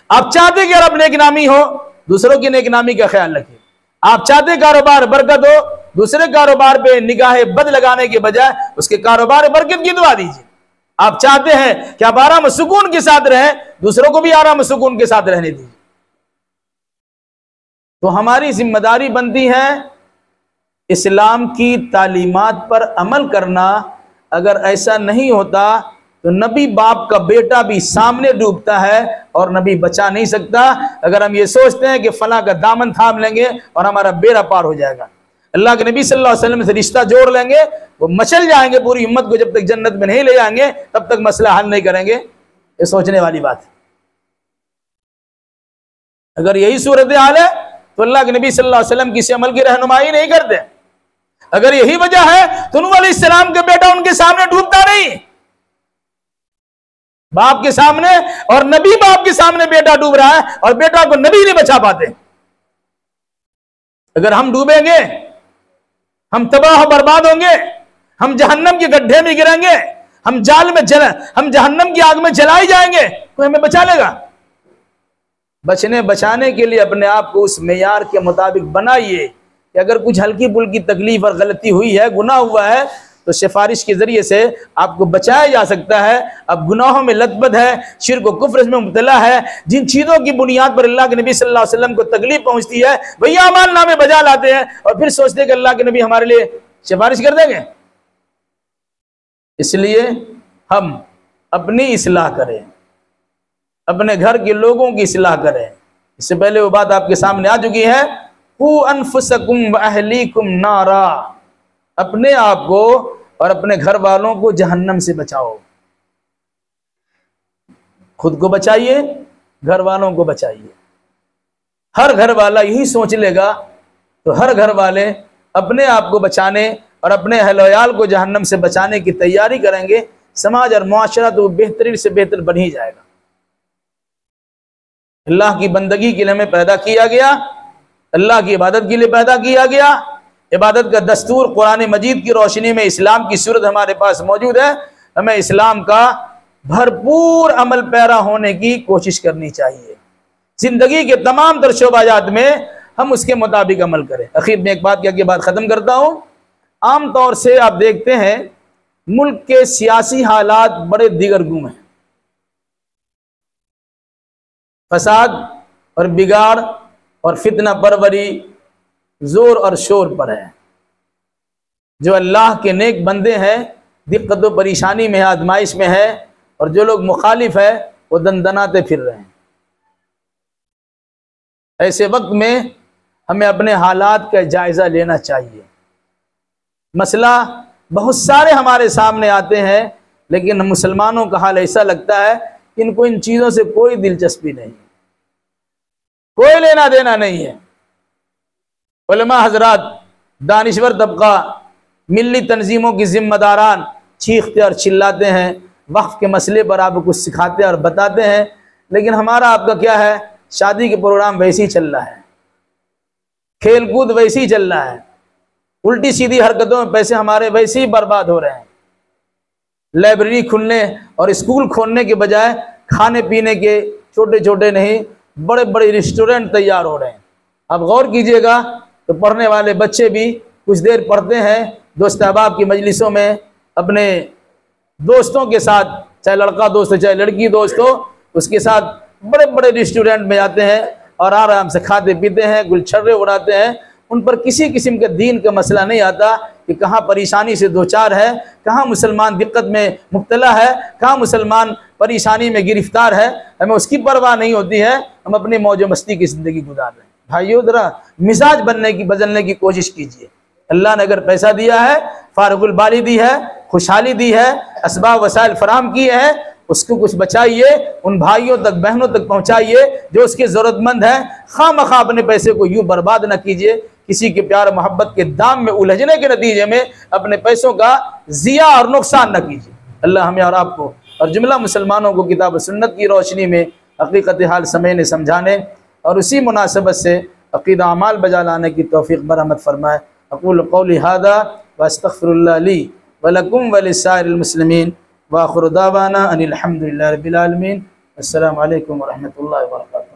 आप चाहते कि अगर अपने नेकनामी हो, दूसरों की नेकनामी का ख्याल रखिए। आप चाहते कारोबार बरकत हो, दूसरे कारोबार पे निगाहे बद लगाने के बजाय उसके कारोबार बरकत की दुआ दीजिए। आप चाहते हैं कि आप आराम सुकून के साथ रहें, दूसरों को भी आराम सुकून के साथ रहने दीजिए। तो हमारी जिम्मेदारी बनती है इस्लाम की तालीमात पर अमल करना। अगर ऐसा नहीं होता तो नबी बाप का बेटा भी सामने डूबता है और नबी बचा नहीं सकता। अगर हम ये सोचते हैं कि फला का दामन थाम लेंगे और हमारा बेड़ा पार हो जाएगा, अल्लाह के नबी सल्लल्लाहु अलैहि वसल्लम से रिश्ता जोड़ लेंगे, वो मचल जाएंगे पूरी उम्मत को, जब तक जन्नत में नहीं ले जाएंगे तब तक मसला हल नहीं करेंगे। ये सोचने वाली बात है। अगर यही सूरत हाल है तो अल्लाह के नबी सल्लल्लाहु अलैहि वसल्लम किसी अमल की रहनुमाई नहीं करते। अगर यही वजह है तो नूह अलैहिस्सलाम का बेटा उनके सामने डूबता नहीं, बाप के सामने, और नबी बाप के सामने बेटा डूब रहा है और बेटा को नबी नहीं बचा पाते। अगर हम डूबेंगे, हम तबाह बर्बाद होंगे, हम जहन्नम के गड्ढे में गिरेंगे, हम जहन्नम की आग में जलाए जाएंगे, कोई हमें बचा लेगा? बचाने के लिए अपने आप को उस मेयार के मुताबिक बनाइए कि अगर कुछ हल्की फुल्की तकलीफ और गलती हुई है, गुनाह हुआ है, तो सिफारिश के जरिए से आपको बचाया जा सकता है। अब गुनाहों में लतबत है, शिर्क और कुफ्र में मुब्तला है, जिन चीजों की बुनियाद पर अल्लाह के नबी सल्लल्लाहु अलैहि वसल्लम को तकलीफ पहुंचती है, वही अमाल नामे बजा लाते हैं और फिर सोचते हैं कि अल्लाह के नबी हमारे लिए सिफारिश कर देंगे। इसलिए हम अपनी इस्लाह करें, अपने घर के लोगों की इस्लाह करें। इससे पहले वो बात आपके सामने आ चुकी है, कू अनफुसकुम व अहलीकुम नारा, अपने आप को और अपने घर वालों को जहन्नम से बचाओ। खुद को बचाइए, घर वालों को बचाइए। हर घर वाला यही सोच लेगा तो हर घर वाले अपने आप को बचाने और अपने अहल-ओ-याल को जहन्नम से बचाने की तैयारी करेंगे। समाज और मुआशरा तो बेहतरीन से बेहतर बन ही जाएगा। अल्लाह की बंदगी के लिए हमें पैदा किया गया, अल्लाह की इबादत के लिए पैदा किया गया। इबादत का दस्तूर कुरान मजीद की रोशनी में इस्लाम की सूरत हमारे पास मौजूद है। हमें इस्लाम का भरपूर अमल पैरा होने की कोशिश करनी चाहिए। जिंदगी के तमाम तर शोबाजात में हम उसके मुताबिक अमल करें। आखिर में एक बात कह के बात खत्म करता हूँ। आम तौर से आप देखते हैं मुल्क के सियासी हालात बड़े दिगरगुम हैं। फसाद और बिगाड़ और फितना परवरी जोर और शोर पर है। जो अल्लाह के नेक बंदे हैं दिक्कत व परेशानी में है, आजमाइश में है, और जो लोग मुखालिफ है वो दनदनाते फिर रहे हैं। ऐसे वक्त में हमें अपने हालात का जायजा लेना चाहिए। मसला बहुत सारे हमारे सामने आते हैं, लेकिन मुसलमानों का हाल ऐसा लगता है कि इनको इन चीज़ों से कोई दिलचस्पी नहीं, कोई लेना देना नहीं है। उलमा हजरात, दानिश्वर तबका, मिली तंजीमों की जिम्मेदारान चीखते और चिल्लाते हैं, वक्फ के मसले पर आपको कुछ सिखाते और बताते हैं, लेकिन हमारा आपका क्या है? शादी के प्रोग्राम वैसे ही चल रहा है, खेल कूद वैसे ही चल रहा है, उल्टी सीधी हरकतों में पैसे हमारे वैसे ही बर्बाद हो रहे हैं। लाइब्रेरी खुलने और स्कूल खोलने के बजाय खाने पीने के छोटे छोटे नहीं बड़े बड़े रेस्टोरेंट तैयार हो रहे हैं। अब गौर कीजिएगा तो पढ़ने वाले बच्चे भी कुछ देर पढ़ते हैं दोस्त अहबाब की मजलिसों में, अपने दोस्तों के साथ, चाहे लड़का दोस्त हो चाहे लड़की दोस्त हो, उसके साथ बड़े बड़े रेस्टोरेंट में जाते हैं और आराम से खाते पीते हैं, गुलछर्रे उड़ाते हैं। उन पर किसी किस्म के दीन का मसला नहीं आता कि कहाँ परेशानी से दो चार है, कहाँ मुसलमान दिक्कत में मुब्तला है, कहाँ मुसलमान परेशानी में गिरफ्तार है। हमें उसकी परवाह नहीं होती है, हम अपनी मौज मस्ती की ज़िंदगी गुजार रहे हैं। भाइयों, जरा मिजाज बदलने की कोशिश कीजिए। अल्लाह ने अगर पैसा दिया है, फारगुल बाली दी है, खुशहाली दी है, असबाब वसाइल फराहम किए हैं, उसको कुछ बचाइए, उन भाइयों तक बहनों तक पहुंचाइए जो उसके ज़रूरतमंद हैं। खामखा अपने पैसे को यूं बर्बाद न कीजिए, किसी के प्यार मोहब्बत के दाम में उलझने के नतीजे में अपने पैसों का ज़िया और नुकसान न कीजिए। अल्लाह हमें और आपको और जुमला मुसलमानों को किताब सुन्नत की रोशनी में हकीकत हाल समझने समझाने और उसी मुनासबत से अक़ीदा अमाल बजा लाने की तौफ़ीक़ बरामद फरमाए। अक़ूलु क़ौली हादा व अस्तग़फ़िरुल्लाह ली व लकुम व लिस्साइरिल मुस्लिमीन व आख़िरु दावाना अनिल हम्दुलिल्लाहि रब्बिल आलमीन। अस्सलामु अलैकुम व रहमतुल्लाहि व बरकातुहू।